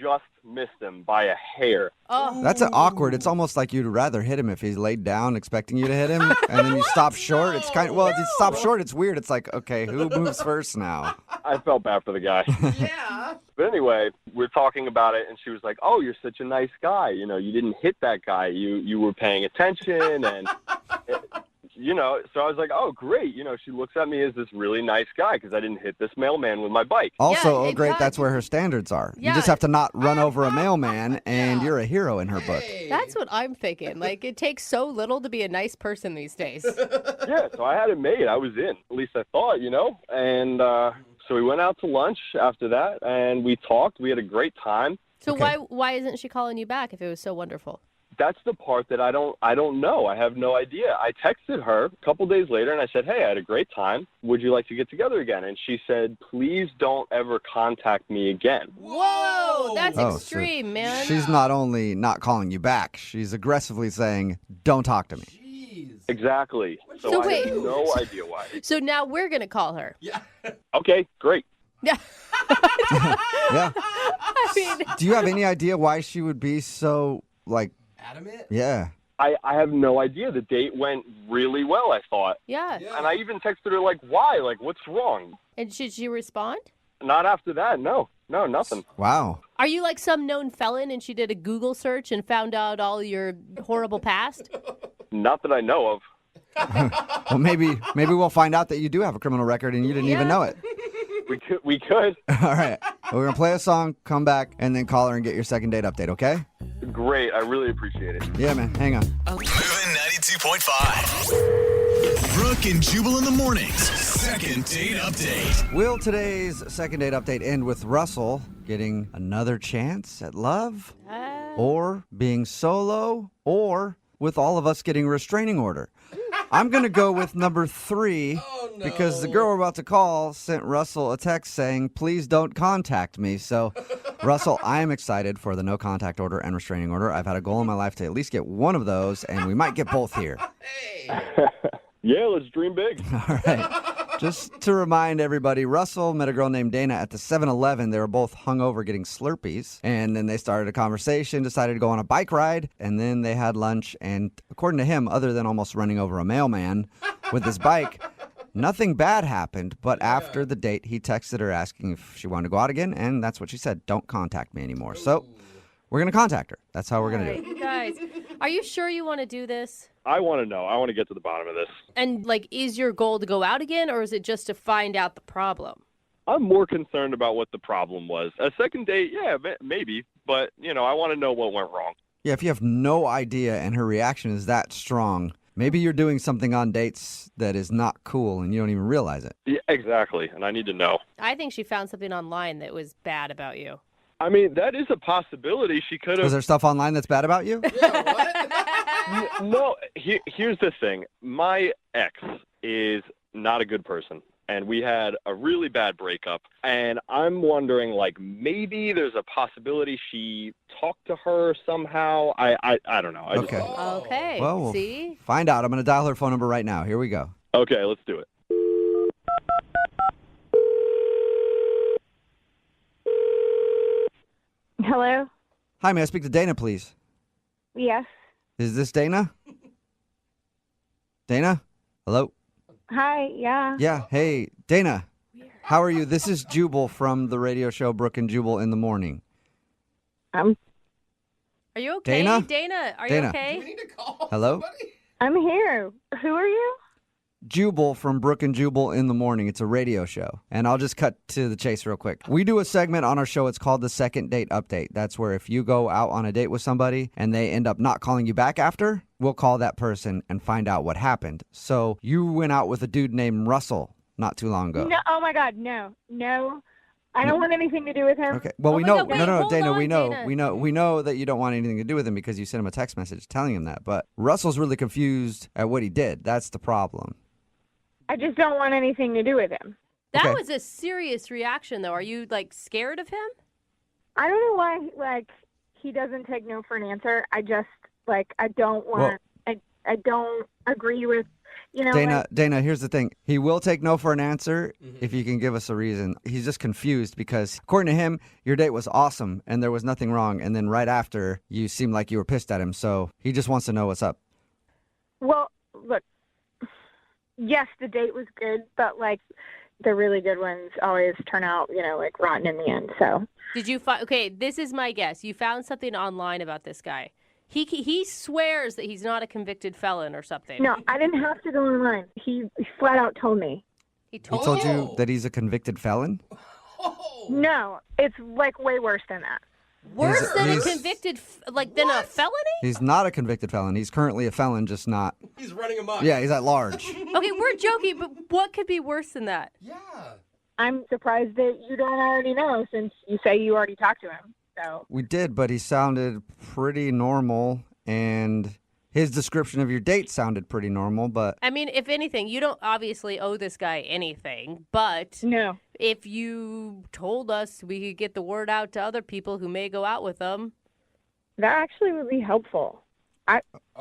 just missed him by a hair. Oh. That's awkward. It's almost like you'd rather hit him if he's laid down expecting you to hit him, and then you stop short. It's kind of, if you stop short, it's weird. It's like, okay, who moves first now? I felt bad for the guy. Yeah. But anyway, we're talking about it, and she was like, oh, you're such a nice guy. You know, you didn't hit that guy. You were paying attention, and... You know, so I was like, oh, great. You know, she looks at me as this really nice guy because I didn't hit this mailman with my bike. Also, great, that's where her standards are. Yeah. You just have to not run over a mailman, and you're a hero in her book. That's what I'm thinking. Like, it takes so little to be a nice person these days. Yeah, so I had it made. I was in. At least I thought, you know. And so we went out to lunch after that, and we talked. We had a great time. So why isn't she calling you back if it was so wonderful? That's the part that I don't know. I have no idea. I texted her a couple days later, and I said, hey, I had a great time. Would you like to get together again? And she said, please don't ever contact me again. Whoa, that's extreme, man. She's not only not calling you back, she's aggressively saying, don't talk to me. Jeez. Exactly. So I have no idea why. So now we're going to call her. Yeah. Okay, great. Yeah. Yeah. I mean, do you have any idea why she would be so, like... adamant? Yeah. I have no idea. The date went really well, I thought. Yeah. And I even texted her, like, why? Like, what's wrong? And should she respond? Not after that, no. No, nothing. Wow. Are you like some known felon and she did a Google search and found out all your horrible past? Not that I know of. Well, maybe we'll find out that you do have a criminal record and you didn't even know it. We could. All right. Well, we're going to play a song, come back, and then call her and get your second date update, okay? Great. I really appreciate it. Yeah, man. Hang on. Moving 92.5. Brooke and Jubal in the mornings. Second date update. Will today's second date update end with Russell getting another chance at love? Or being solo? Or with all of us getting a restraining order? I'm going to go with number 3. Oh, because the girl we're about to call sent Russell a text saying, please don't contact me. So, Russell, I am excited for the no contact order and restraining order. I've had a goal in my life to at least get one of those, and we might get both here. Yeah, let's dream big. All right. Just to remind everybody, Russell met a girl named Dana at the 7-Eleven. They were both hungover getting Slurpees, and then they started a conversation, decided to go on a bike ride, and then they had lunch. And according to him, other than almost running over a mailman with his bike, nothing bad happened. But after the date, he texted her asking if she wanted to go out again, and that's what she said. Don't contact me anymore. So we're going to contact her. That's how we're going to do it. You guys, are you sure you want to do this? I want to know. I want to get to the bottom of this. And, is your goal to go out again, or is it just to find out the problem? I'm more concerned about what the problem was. A second date, yeah, maybe. But, I want to know what went wrong. Yeah, if you have no idea and her reaction is that strong, maybe you're doing something on dates that is not cool and you don't even realize it. Yeah, exactly. And I need to know. I think she found something online that was bad about you. I mean, that is a possibility. She could have... Was there stuff online that's bad about you? No, here's the thing. My ex is not a good person, and we had a really bad breakup, and I'm wondering, maybe there's a possibility she talked to her somehow. I don't know. Okay. Okay. Well, we'll see? find out. I'm going to dial her phone number right now. Here we go. Okay, let's do it. Hello? Hi, may I speak to Dana, please? Yes. Is this Dana? Dana? Hello? Hi, yeah. Yeah, hey, Dana. How are you? This is Jubal from the radio show Brooke and Jubal in the Morning. Are you okay? Dana? Dana, are Dana. you okay? Do we need to call Hello? somebody? I'm here. Who are you? Jubal from Brooke and Jubal in the Morning. It's a radio show. And I'll just cut to the chase real quick. We do a segment on our show. It's called the Second Date Update. That's where if you go out on a date with somebody and they end up not calling you back after, we'll call that person and find out what happened. So you went out with a dude named Russell not too long ago. No, oh my God, no. I don't want anything to do with him. Okay. Well, Oh we my know. God, wait, no, hold Dana. on, We know. Dana. We know that you don't want anything to do with him because you sent him a text message telling him that. But Russell's really confused at what he did. That's the problem. I just don't want anything to do with him. That Okay. was a serious reaction, though. Are you, scared of him? I don't know why, he doesn't take no for an answer. I just, I don't want, I don't agree with, Dana, here's the thing. He will take no for an answer if you can give us a reason. He's just confused because, according to him, your date was awesome and there was nothing wrong. And then right after, you seemed like you were pissed at him. So he just wants to know what's up. Well, look, yes, the date was good, but, the really good ones always turn out, rotten in the end, so. Did you find... Okay, this is my guess. You found something online about this guy. He swears that he's not a convicted felon or something. No, I didn't have to go online. He flat out told me. He He told told you? you that he's a convicted felon? No, it's, way worse than that. Worse than a he's- convicted... than a felony? He's not a convicted felon. He's currently a felon, just not... He's running amok. Yeah, he's at large. Okay, we're joking, but what could be worse than that? Yeah. I'm surprised that you don't already know since you say you already talked to him, so. We did, but he sounded pretty normal, and his description of your date sounded pretty normal, but... I mean, if anything, you don't obviously owe this guy anything, but... No. If you told us we could get the word out to other people who may go out with them. That actually would be helpful.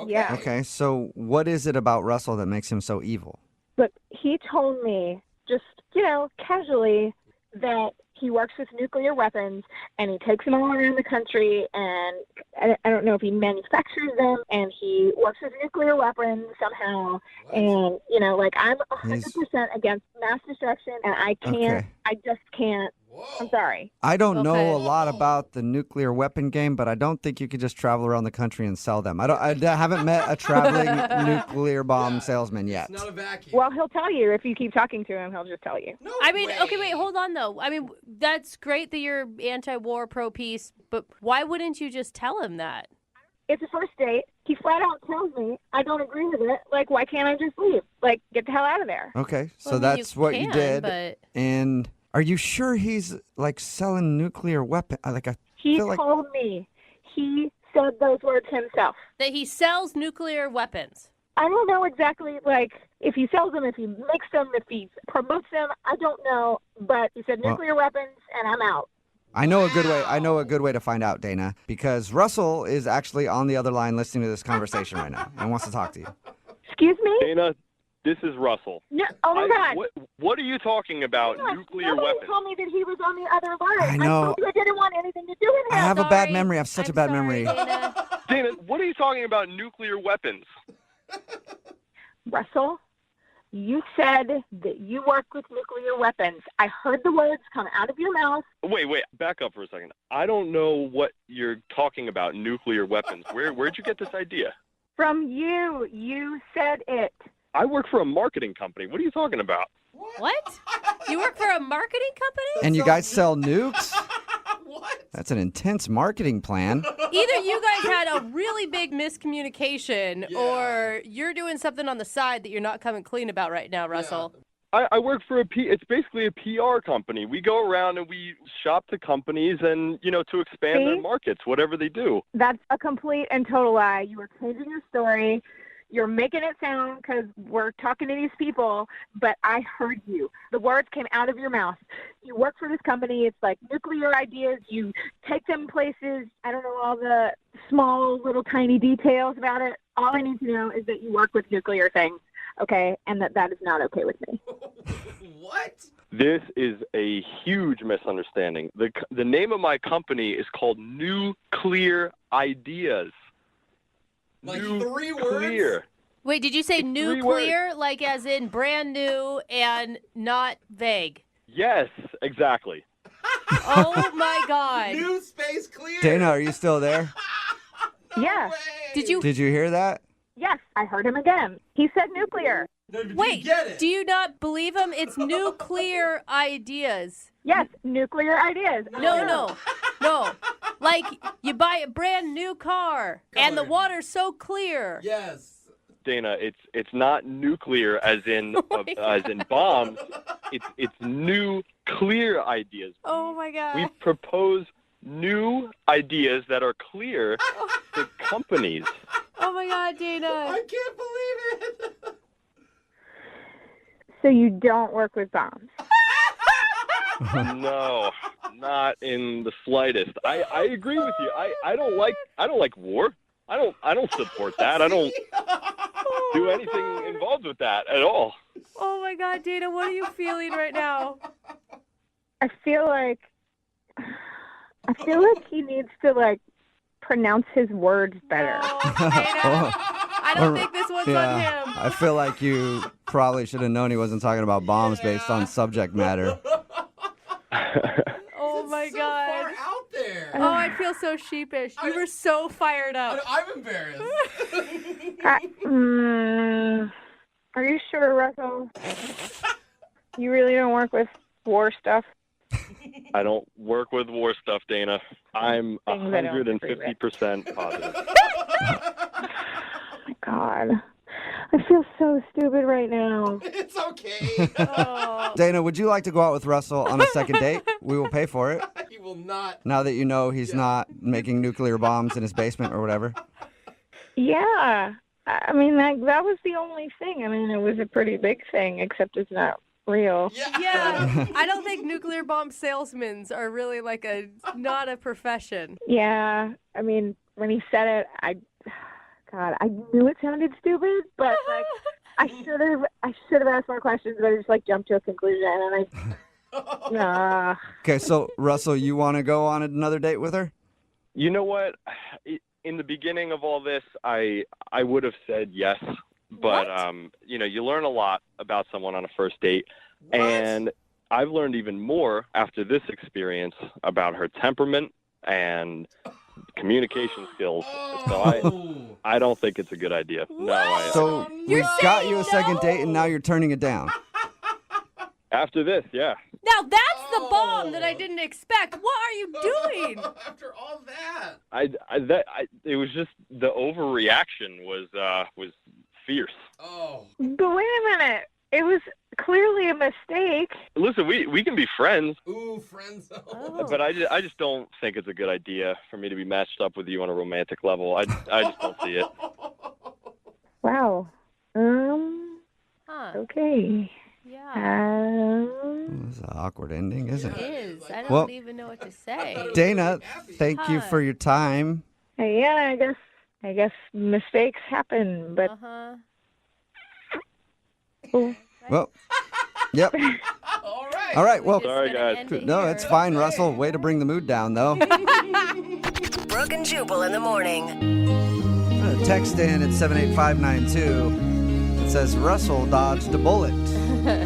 Yeah. Okay, so what is it about Russell that makes him so evil? Look, he told me just, casually that he works with nuclear weapons and he takes them all around the country and I don't know if he manufactures them and he works with nuclear weapons somehow. What? And, I'm 100% against mass destruction and I can't, Okay. I just can't. Whoa. I'm sorry. I don't know Okay. a lot about the nuclear weapon game, but I don't think you could just travel around the country and sell them. I haven't met a traveling nuclear bomb salesman yet. It's not a vacuum. Well, he'll tell you. If you keep talking to him, he'll just tell you. No I mean, way. okay, wait, hold on, though. I mean, that's great that you're anti-war, pro-peace, but why wouldn't you just tell him that? It's a first date. He flat out tells me I don't agree with it. Why can't I just leave? Get the hell out of there. Okay, so Well, I mean, that's what you can, did. but- And are you sure he's selling nuclear weapon? He feel like- told me. He said those words himself. That he sells nuclear weapons. I don't know exactly, like, if he sells them, if he makes them, if he promotes them. I don't know. But he said nuclear weapons, and I'm out. I know a good way. I know a good way to find out, Dana, because Russell is actually on the other line listening to this conversation right now and wants to talk to you. Excuse me? Dana, this is Russell. No, oh, my God. What are you talking about? Nuclear Nobody weapons? told me that he was on the other line. I know. told you I didn't want anything to do with him. I have a bad memory. I have such a bad memory. Dana, what are you talking about? Nuclear weapons? Russell, you said that you work with nuclear weapons. I heard the words come out of your mouth. Wait, back up for a second. I don't know what you're talking about, nuclear weapons. Where'd you get this idea? From you. You said it. I work for a marketing company. What are you talking about? What? You work for a marketing company? And you guys sell nukes? What? That's an intense marketing plan. Either you guys had a really big miscommunication or you're doing something on the side that you're not coming clean about right now, Russell. I work for it's basically a PR company. We go around and we shop to companies and, to expand their markets, whatever they do. That's a complete and total lie. You were changing your story. You're making it sound because we're talking to these people, but I heard you. The words came out of your mouth. You work for this company. It's like nuclear ideas. You take them places. I don't know all the small, little, tiny details about it. All I need to know is that you work with nuclear things, okay, and that is not okay with me. What? This is a huge misunderstanding. The name of my company is called Nuclear Ideas. Like 3 words? Wait, did you say nuclear, like as in brand new and not vague? Yes, exactly. Oh, my God. New space clear. Dana, are you still there? Yeah. Did you hear that? Yes, I heard him again. He said nuclear. Wait, do you not believe him? It's nuclear ideas. Yes, nuclear ideas. No. Like you buy a brand new car and the water's so clear. Yes. Dana, it's not nuclear as in bombs. It's new clear ideas. Oh my God. We propose new ideas that are clear to companies. Oh my God, Dana. I can't believe it. So you don't work with bombs? No, not in the slightest. I agree with you. I don't like war. I don't support that. I don't do anything involved with that at all. Oh my God, Dana, what are you feeling right now? I feel like he needs to pronounce his words better. I don't think this one's on him. I feel like you probably should have known he wasn't talking about bombs based on subject matter. Oh my God. Far out there. Oh, I feel so sheepish. You were so fired up. I'm embarrassed. Are you sure, Russell? You really don't work with war stuff? I don't work with war stuff, Dana. I'm 150% positive. Oh my God. I feel so stupid right now. It's okay. Dana, would you like to go out with Russell on a second date? We will pay for it. He will not. Now that you know he's not making nuclear bombs in his basement or whatever. Yeah. I mean, that was the only thing. I mean, it was a pretty big thing, except it's not real. Yeah. I don't think nuclear bomb salesmen are really not a profession. Yeah. I mean, when he said it, I knew it sounded stupid, but I should have asked more questions, but I just jumped to a conclusion, and Okay, so Russell, you want to go on another date with her? You know what? In the beginning of all this, I would have said yes, but you learn a lot about someone on a first date, and I've learned even more after this experience about her temperament and communication skills. So I don't think it's a good idea. No. So we got you a second date, and now you're turning it down. After this, yeah. Now that's the bomb that I didn't expect. What are you doing? After all that. It was just the overreaction was fierce. Oh. But wait a minute. It was clearly a mistake. Listen, we can be friends. Ooh, friends. But I just don't think it's a good idea for me to be matched up with you on a romantic level. I just don't see it. Wow. Okay. Yeah. This is an awkward ending, isn't It it? is. I don't Well, even know what to say. Dana, thank you for your time. Yeah, I guess mistakes happen, but Uh-huh. Well, yep. All right. Well, Sorry, guys. no, it's fine, Russell. Way to bring the mood down, though. Brooke and Jubal in the morning. Text in at 78592. It says Russell dodged a bullet.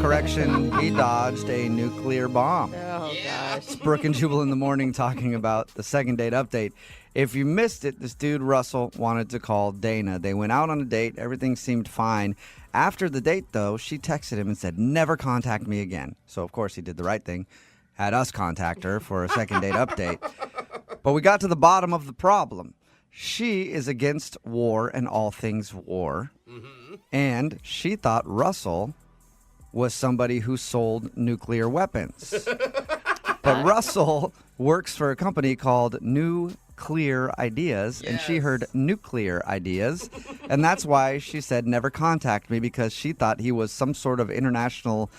Correction, he dodged a nuclear bomb. Oh, gosh. It's Brooke and Jubal in the morning talking about the second date update. If you missed it, this dude, Russell, wanted to call Dana. They went out on a date. Everything seemed fine. After the date, though, she texted him and said, never contact me again. So, of course, he did the right thing. Had us contact her for a second date update. But we got to the bottom of the problem. She is against war and all things war. And she thought Russell was somebody who sold nuclear weapons. But Russell works for a company called New Clear Ideas, and she heard nuclear ideas, and that's why she said never contact me, because she thought he was some sort of international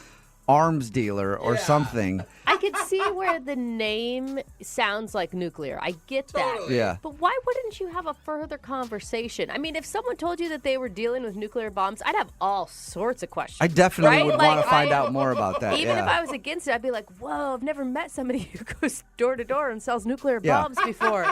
arms dealer or something. I could see where the name sounds like nuclear. I get that. Totally. Yeah. But why wouldn't you have a further conversation? I mean, if someone told you that they were dealing with nuclear bombs, I'd have all sorts of questions. I definitely right? would want to find out more about that. Even if I was against it, I'd be like, whoa, I've never met somebody who goes door to door and sells nuclear bombs before.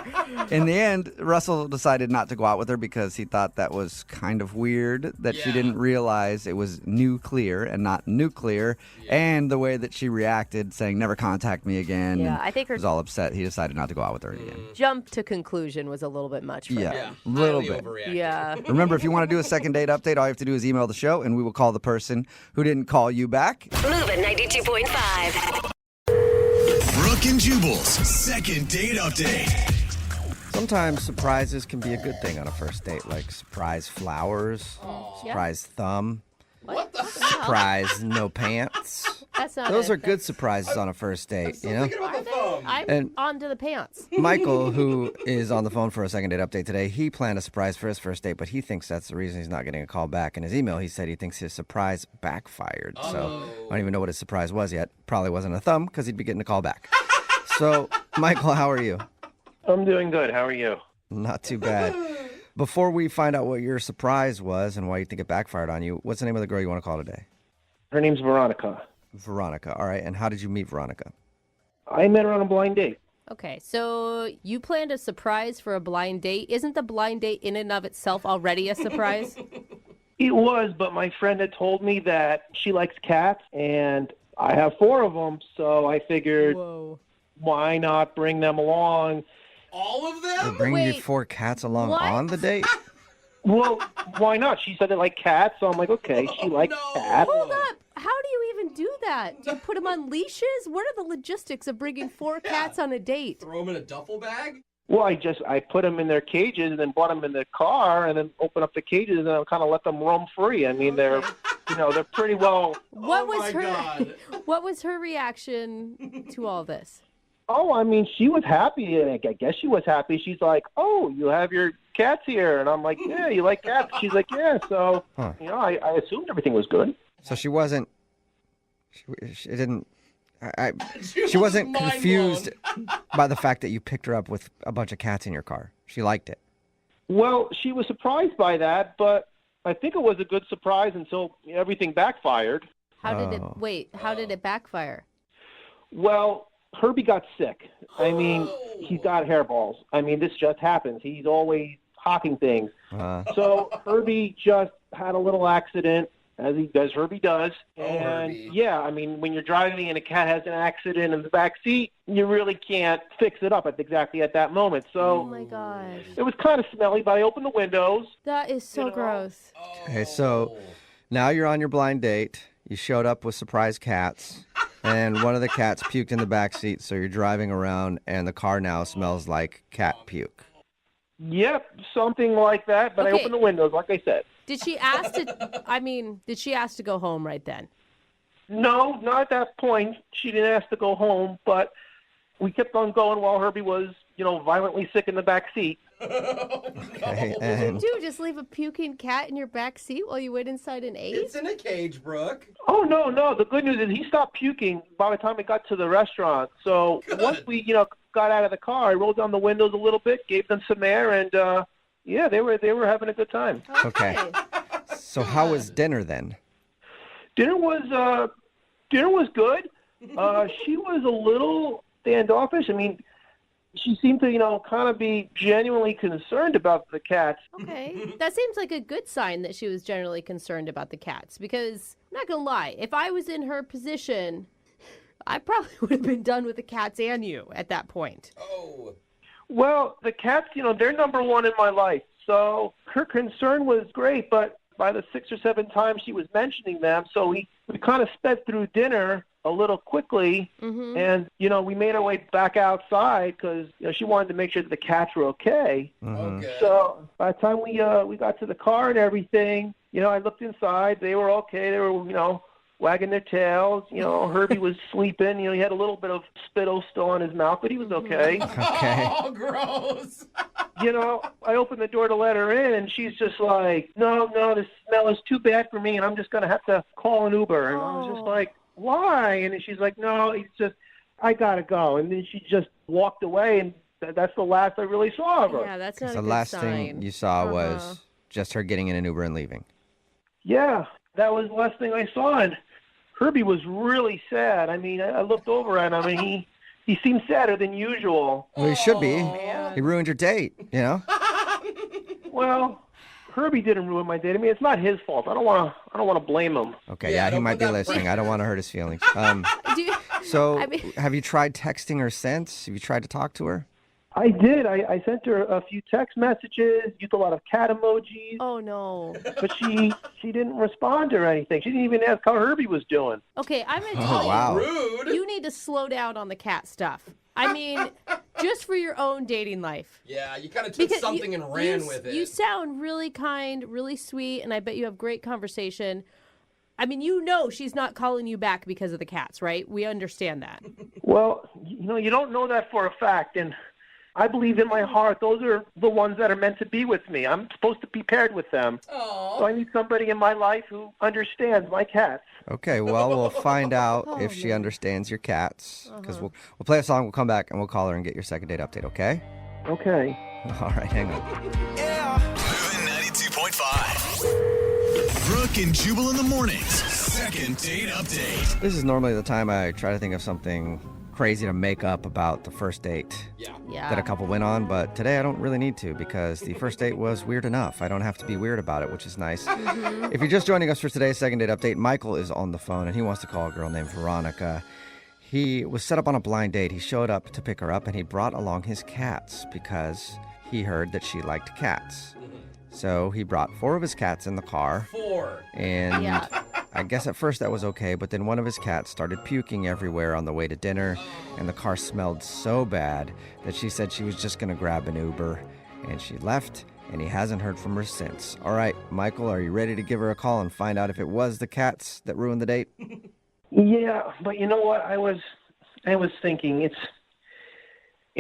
In the end, Russell decided not to go out with her because he thought that was kind of weird, that she didn't realize it was nuclear and not nuclear, and the way that she reacted, saying never contact me again. Yeah, and I think her was all upset. He decided not to go out with her again. jump to conclusion was a little bit much for Yeah, him. a little bit. Yeah. Remember, if you want to do a second date update, all you have to do is email the show, and we will call the person who didn't call you back. Moving 92.5. Brooke and Jubal's second date update. Sometimes surprises can be a good thing on a first date, like surprise flowers, surprise thumb, What the surprise no pants. That's not Those it. are good surprises on a first date, you know? Are they? I'm And- onto the pants. Michael, who is on the phone for a second date update today, he planned a surprise for his first date, but he thinks that's the reason he's not getting a call back. In his email, he said he thinks his surprise backfired. So I don't even know what his surprise was yet. Probably wasn't a thumb, because he'd be getting a call back. So, Michael, how are you? I'm doing good. How are you? Not too bad. Before we find out what your surprise was and why you think it backfired on you, what's the name of the girl you want to call today? Her name's Veronica. Veronica. All right. And how did you meet Veronica? I met her on a blind date. Okay, so you planned a surprise for a blind date. Isn't the blind date in and of itself already a surprise? It was, but my friend had told me that she likes cats, and I have 4 of them, so I figured, why not bring them along? All of They're them? bringing you 4 cats along on the date? Well, why not? She said they like cats, so I'm like, okay, she likes cats. Hold up. How do you even do that? Do you put them on leashes? What are the logistics of bringing 4 cats on a date? Throw them in a duffel bag? Well, I put them in their cages and then brought them in the car and then open up the cages and I kind of let them roam free. I mean, they're pretty well. What was her reaction to all this? Oh, I mean, she was happy. I guess she was happy. She's like, "Oh, you have your cats here," and I'm like, "Yeah, you like cats?" She's like, "Yeah." So, I assumed everything was good. So she wasn't. She didn't. She wasn't confused by the fact that you picked her up with a bunch of cats in your car. She liked it. Well, she was surprised by that, but I think it was a good surprise until everything backfired. How did it backfire? Well, Herbie got sick. I mean, he's got hairballs. I mean, this just happens. He's always hawking things. So Herbie just had a little accident, as Herbie does. And yeah, I mean, when you're driving and a cat has an accident in the back seat, you really can't fix it up exactly at that moment. So Oh my gosh. it was kind of smelly, but I opened the windows. That is so gross. Okay, so now you're on your blind date. You showed up with surprise cats, and one of the cats puked in the back seat, so you're driving around, and the car now smells like cat puke. Yep, something like that, but I Okay. opened the windows, like I said. Did she ask to go home right then? No, not at that point. She didn't ask to go home, but we kept on going while Herbie was, violently sick in the back seat. Okay, What and would you do? Just leave a puking cat in your back seat while you wait inside an 8? It's in a cage, Brooke. Oh, no. The good news is he stopped puking by the time we got to the restaurant. So once we, got out of the car, I rolled down the windows a little bit, gave them some air, and yeah, they were having a good time. okay. So how was dinner then? Dinner was good. She was a little standoffish. I mean, she seemed to, kind of be genuinely concerned about the cats. Okay. That seems like a good sign that she was generally concerned about the cats because, I'm not going to lie, if I was in her position, I probably would have been done with the cats and you at that point. Oh. Well, the cats, they're number one in my life. So her concern was great, but by the 6 or 7 times she was mentioning them, so we kind of sped through dinner a little quickly, and, we made our way back outside because, she wanted to make sure that the cats were okay. Okay. So by the time we got to the car and everything, I looked inside. They were okay. They were, wagging their tails. Herbie was sleeping. He had a little bit of spittle still on his mouth, but he was okay. Okay. Oh, gross. I opened the door to let her in, and she's just like, no, this smell is too bad for me, and I'm just going to have to call an Uber. And I was just like, why? And then she's like, no, it's just, I got to go. And then she just walked away, and that's the last I really saw of her. Yeah, that's not a The good last sign. thing you saw was just her getting in an Uber and leaving. Yeah, that was the last thing I saw, and Herbie was really sad. I mean, I looked over at him, and he seemed sadder than usual. Well, he should be. He ruined your date, Well, Herbie didn't ruin my date. I mean, it's not his fault. I don't want to blame him. Okay, yeah, he might be listening. I don't want to hurt his feelings. So, have you tried texting her since? Have you tried to talk to her? I did. I sent her a few text messages, used a lot of cat emojis. Oh, no. But she didn't respond or anything. She didn't even ask how Herbie was doing. Okay, I'm going to tell you. Wow. Rude. You need to slow down on the cat stuff. I mean, just for your own dating life. Yeah, you kind of took something and ran with it. You sound really kind, really sweet, and I bet you have great conversation. I mean, she's not calling you back because of the cats, right? We understand that. Well, you don't know that for a fact, and I believe in my heart those are the ones that are meant to be with me. I'm supposed to be paired with them. Aww. So I need somebody in my life who understands my cats. Okay, well, we'll find out if she understands your cats. Because we'll play a song, we'll come back, and we'll call her and get your second date update, okay? Okay. All right, hang on. Moving 92.5. Brooke and Jubal in the mornings. Second date update. This is normally the time I try to think of something crazy to make up about the first date that a couple went on, but today I don't really need to because the first date was weird enough. I don't have to be weird about it, which is nice. If you're just joining us for today's second date update, Michael is on the phone and he wants to call a girl named Veronica. He was set up on a blind date. He showed up to pick her up and he brought along his cats because he heard that she liked cats. So he brought 4 of his cats in the car. 4. And I guess at first that was okay, but then one of his cats started puking everywhere on the way to dinner, and the car smelled so bad that she said she was just going to grab an Uber, and she left, and he hasn't heard from her since. All right, Michael, are you ready to give her a call and find out if it was the cats that ruined the date? Yeah, but you know what? I was thinking it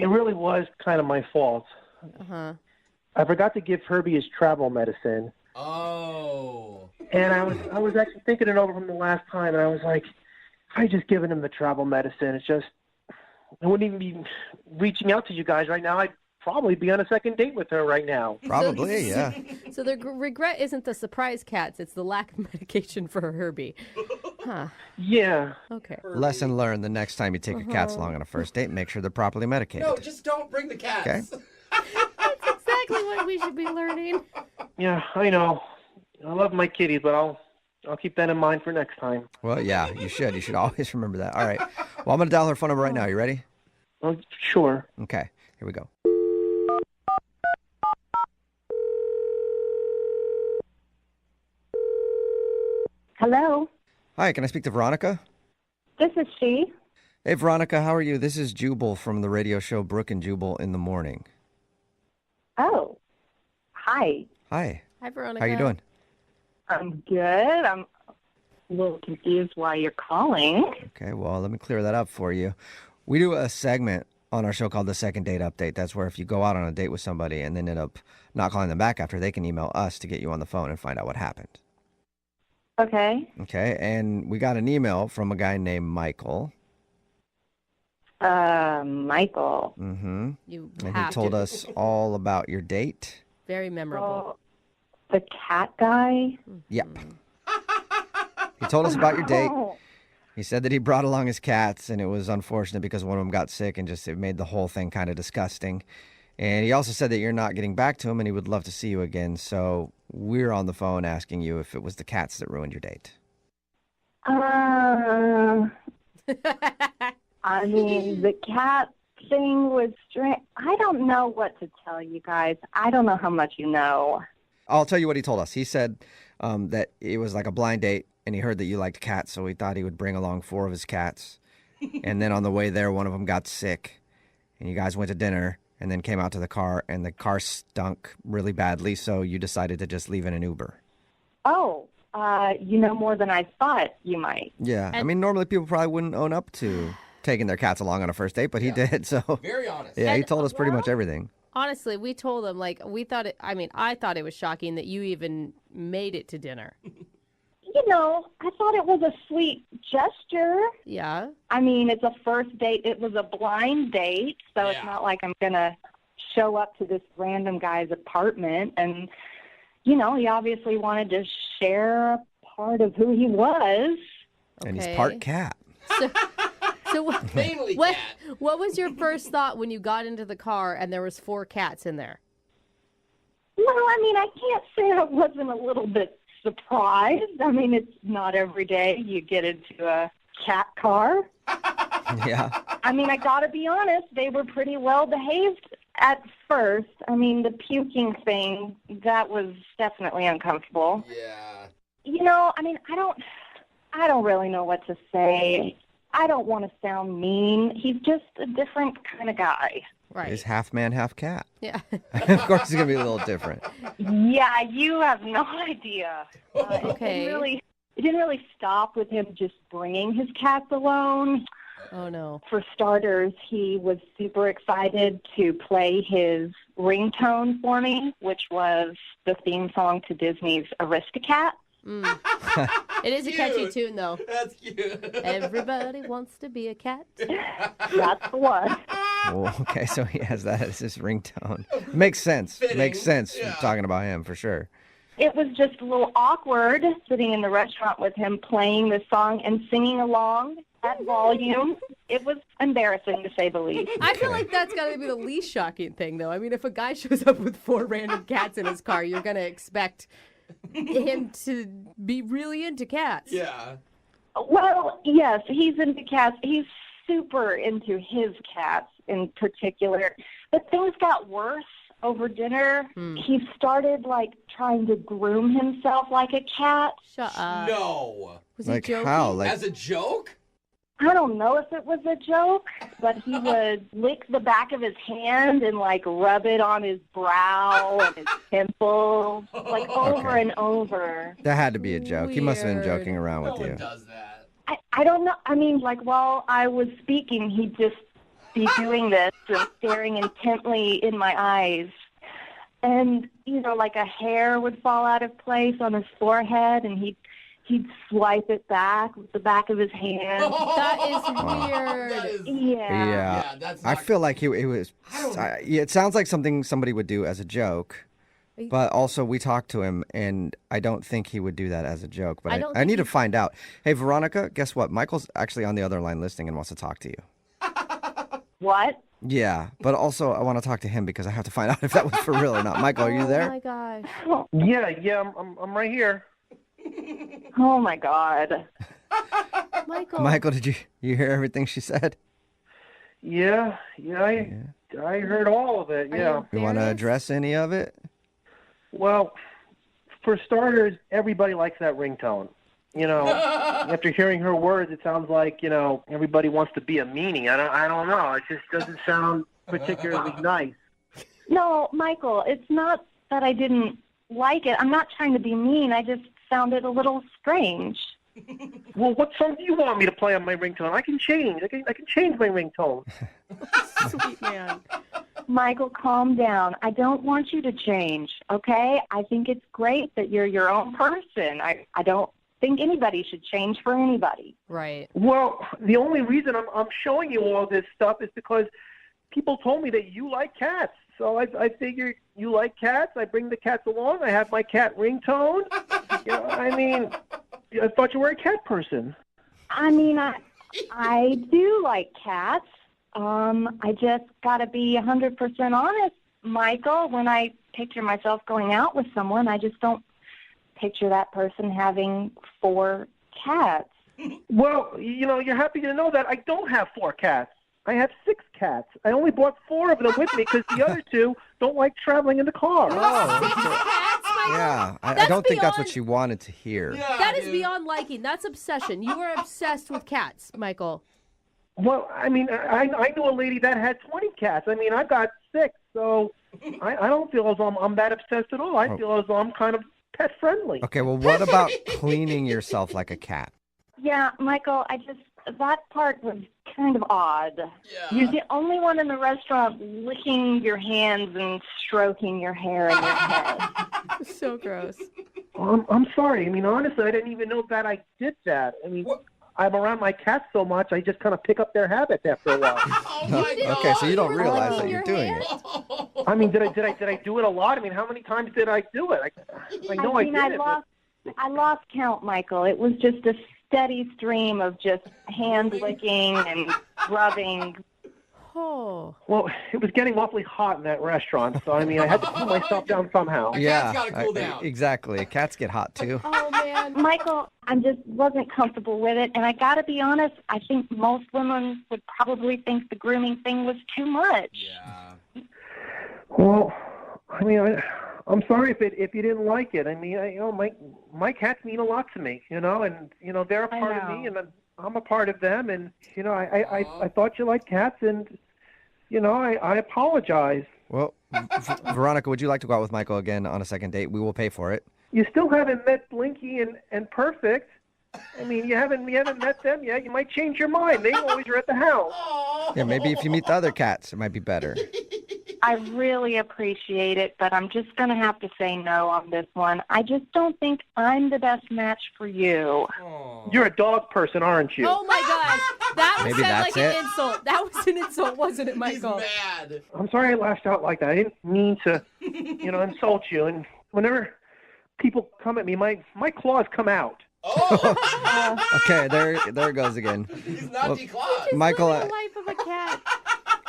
really was kind of my fault. I forgot to give Herbie his travel medicine. Oh. And I was actually thinking it over from the last time, and I was like, if I just given him the travel medicine, it's just, I wouldn't even be reaching out to you guys right now. I'd probably be on a second date with her right now. Probably, yeah. So the regret isn't the surprise cats, it's the lack of medication for Herbie. Huh. Yeah. Okay. Lesson learned: the next time you take your cats along on a first date, make sure they're properly medicated. No, just don't bring the cats. Okay. That's exactly what we should be learning. Yeah, I know. I love my kitties, but I'll keep that in mind for next time. Well, yeah, you should. You should always remember that. All right. Well, I'm going to dial her phone number right now. You ready? Oh, sure. Okay. Here we go. Hello, Hi, can I speak to Veronica? this is she. Hey, Veronica, how are you? This is Jubal from the radio show Brooke and Jubal in the Morning. Oh, hi. Hi. Hi, Veronica. How you doing? I'm good. I'm a little confused why you're calling. Okay, well, let me clear that up for you. We do a segment on our show called The Second Date Update. That's where if you go out on a date with somebody and then end up not calling them back after, they can email us to get you on the phone and find out what happened. Okay. Okay, and we got an email from a guy named Michael. Michael. Mm-hmm. You And have he told to. us all about your date. Very memorable. The cat guy? Yep. He told us about your date. He said that he brought along his cats, and it was unfortunate because one of them got sick and just it made the whole thing kind of disgusting. And he also said that you're not getting back to him and he would love to see you again. So we're on the phone asking you if it was the cats that ruined your date. I mean, the cat thing was strange. I don't know what to tell you guys. I don't know how much you know. I'll tell you what he told us. He said that it was like a blind date, and he heard that you liked cats, so he thought he would bring along 4 of his cats. And then on the way there, one of them got sick, and you guys went to dinner and then came out to the car, and the car stunk really badly, so you decided to just leave in an Uber. Oh, you know more than I thought you might. Yeah, I mean, normally people probably wouldn't own up to taking their cats along on a first date, but he did, so. Very honest. Yeah, he told us pretty much everything. Honestly, we told him, like, I thought it was shocking that you even made it to dinner. You know, I thought it was a sweet gesture. Yeah. I mean, it's a first date. It was a blind date, so it's not like I'm going to show up to this random guy's apartment. And, you know, he obviously wanted to share a part of who he was. And he's part cat. So what was your first thought when you got into the car and there was 4 cats in there? Well, I mean, I can't say I wasn't a little bit surprised. I mean, it's not every day you get into a cat car. Yeah. I mean, I got to be honest, they were pretty well behaved at first. I mean, the puking thing, that was definitely uncomfortable. Yeah. You know, I mean, I don't really know what to say. I don't want to sound mean. He's just a different kind of guy. Right. He's half man, half cat. Yeah. Of course, he's going to be a little different. Yeah, you have no idea. Okay. It didn't really stop with him just bringing his cats alone. Oh, no. For starters, he was super excited to play his ringtone for me, which was the theme song to Disney's Aristocats. It is a catchy tune, though. That's cute. Everybody wants to be a cat. That's the one. Well, okay, so he has that as his ringtone. Makes sense. Fitting. Makes sense Yeah. talking about him, for sure. It was just a little awkward sitting in the restaurant with him playing the song and singing along at volume. It was embarrassing, to say the least. I feel like that's got to be the least shocking thing, though. I mean, if a guy shows up with 4 random cats in his car, you're going to expect him to be really into cats. Yeah. Well, yes, he's into cats. He's super into his cats in particular. But things got worse over dinner. He started, like, trying to groom himself like a cat. Shut up. No. Was Like he joking? how? Like, As a joke? I don't know if it was a joke, but he would lick the back of his hand and, like, rub it on his brow and his temples, like, over and over. that had to be a joke. He must have been Weird. joking around No with one you. does that. I don't know. I mean, like, while I was speaking, he'd just be doing this and staring intently in my eyes. And, you know, like a hair would fall out of place on his forehead, and he'd swipe it back with the back of his hand. That is weird. That is, Yeah. yeah, that's I not feel like it was. Yeah, it sounds like something somebody would do as a joke. But also, we talked to him, and I don't think he would do that as a joke. But I need to find out. Hey, Veronica, guess what? Michael's actually on the other line listening and wants to talk to you. What? Yeah, but also I want to talk to him because I have to find out if that was for real or not. Michael, are you Oh, there? my gosh. Yeah, I'm right here. Oh, my God. Michael. Did you hear everything she said? Yeah, I heard all of it. Yeah. You want to address any of it? Well, for starters, everybody likes that ringtone. You know, after hearing her words, it sounds like, you know, everybody wants to be a meanie. I don't know. It just doesn't sound particularly nice. No, Michael, it's not that I didn't like it. I'm not trying to be mean. I just found it a little strange. Well, what song do you want me to play on my ringtone? I can change. I can change my ringtone. Sweet man. Michael, calm down. I don't want you to change, okay? I think it's great that you're your own person. I don't think anybody should change for anybody. Right. Well, the only reason I'm showing you all this stuff is because people told me that you like cats. So I figured you like cats. I bring the cats along. I have my cat ringtone. I thought you were a cat person. I do like cats. I just got to be 100% honest, Michael. When I picture myself going out with someone, I just don't picture that person having 4 cats. Well, you're happy to know that I don't have 4 cats. I have 6 cats. I only brought 4 of them with me because the other 2 don't like traveling in the car. Yeah, I don't think that's what she wanted to hear. Yeah, that is beyond liking. That's obsession. You are obsessed with cats, Michael. Well, I knew a lady that had 20 cats. I've got 6, so I don't feel as though I'm that obsessed at all. I feel as though I'm kind of pet friendly. Okay, well, what about cleaning yourself like a cat? Yeah, Michael, that part was kind of odd. Yeah. You're the only one in the restaurant licking your hands and stroking your hair and your head. So gross. I'm sorry. Honestly, I didn't even know that I did that. I'm around my cats so much, I just kind of pick up their habits after a while. Okay, so you don't realize that you're doing it. Did I do it a lot? How many times did I do it? I know I did it. I lost count, Michael. It was just a steady stream of just hand licking and rubbing. Oh. Well, it was getting awfully hot in that restaurant, so I had to cool myself down somehow. Yeah, cat's gotta cool down. Exactly. Cats get hot too. Oh, man. Michael, I just wasn't comfortable with it, and I got to be honest, I think most women would probably think the grooming thing was too much. Yeah. Well, I'm sorry if you didn't like it. My cats mean a lot to me, and they're a part of me, and I'm a part of them, and I thought you liked cats, and I apologize. Well, Veronica, would you like to go out with Michael again on a second date? We will pay for it. You still haven't met Blinky and Perfect. You haven't met them yet. You might change your mind. They always are at the house. Yeah, maybe if you meet the other cats, it might be better. I really appreciate it, but I'm just going to have to say no on this one. I just don't think I'm the best match for you. You're a dog person, aren't you? Oh, my gosh. That was Maybe like that's an insult. That was an insult, wasn't it, Michael? He's mad. I'm sorry I lashed out like that. I didn't mean to, insult you. And whenever people come at me, my claws come out. Oh. Okay, there it goes again. He's not declawed. Michael, The life of a cat.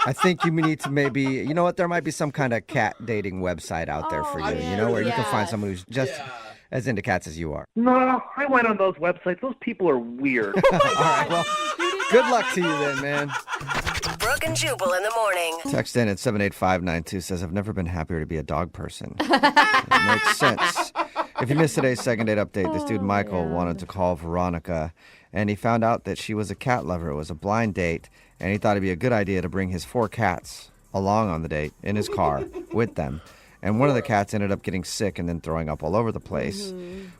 I think you need to maybe, there might be some kind of cat dating website out there for you, where you can find someone who's just as into cats as you are. No, I went on those websites. Those people are weird. All right, well, good luck to you then, man. Brooke and Jubal in the morning. Text in at 78592 says, I've never been happier to be a dog person. It makes sense. If you missed today's second date update, this dude Michael wanted to call Veronica, and he found out that she was a cat lover. It was a blind date, and he thought it'd be a good idea to bring his 4 cats along on the date in his car with them. And one of the cats ended up getting sick and then throwing up all over the place.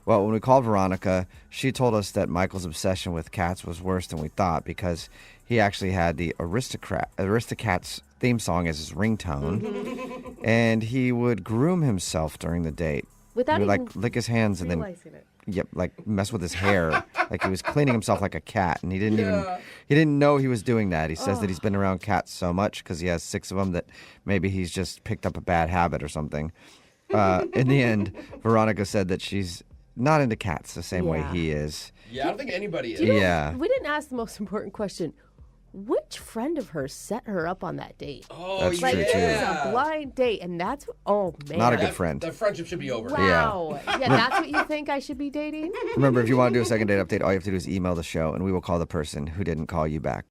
Well, when we called Veronica, she told us that Michael's obsession with cats was worse than we thought because he actually had the Aristocats theme song as his ringtone, and he would groom himself during the date. Without he would, even lick his hands and then mess with his hair, like he was cleaning himself like a cat, and he didn't know he was doing that. He says that he's been around cats so much because he has 6 of them that maybe he's just picked up a bad habit or something. In the end, Veronica said that she's not into cats the same way he is. Yeah, I don't think anybody is. We didn't ask the most important question. Which friend of hers set her up on that date? Oh, That's like, true, it too. was a blind date, and that's... Oh, man. Not a good friend. The friendship should be over. Wow. Yeah, that's what you think I should be dating? Remember, if you want to do a second date update, all you have to do is email the show, and we will call the person who didn't call you back.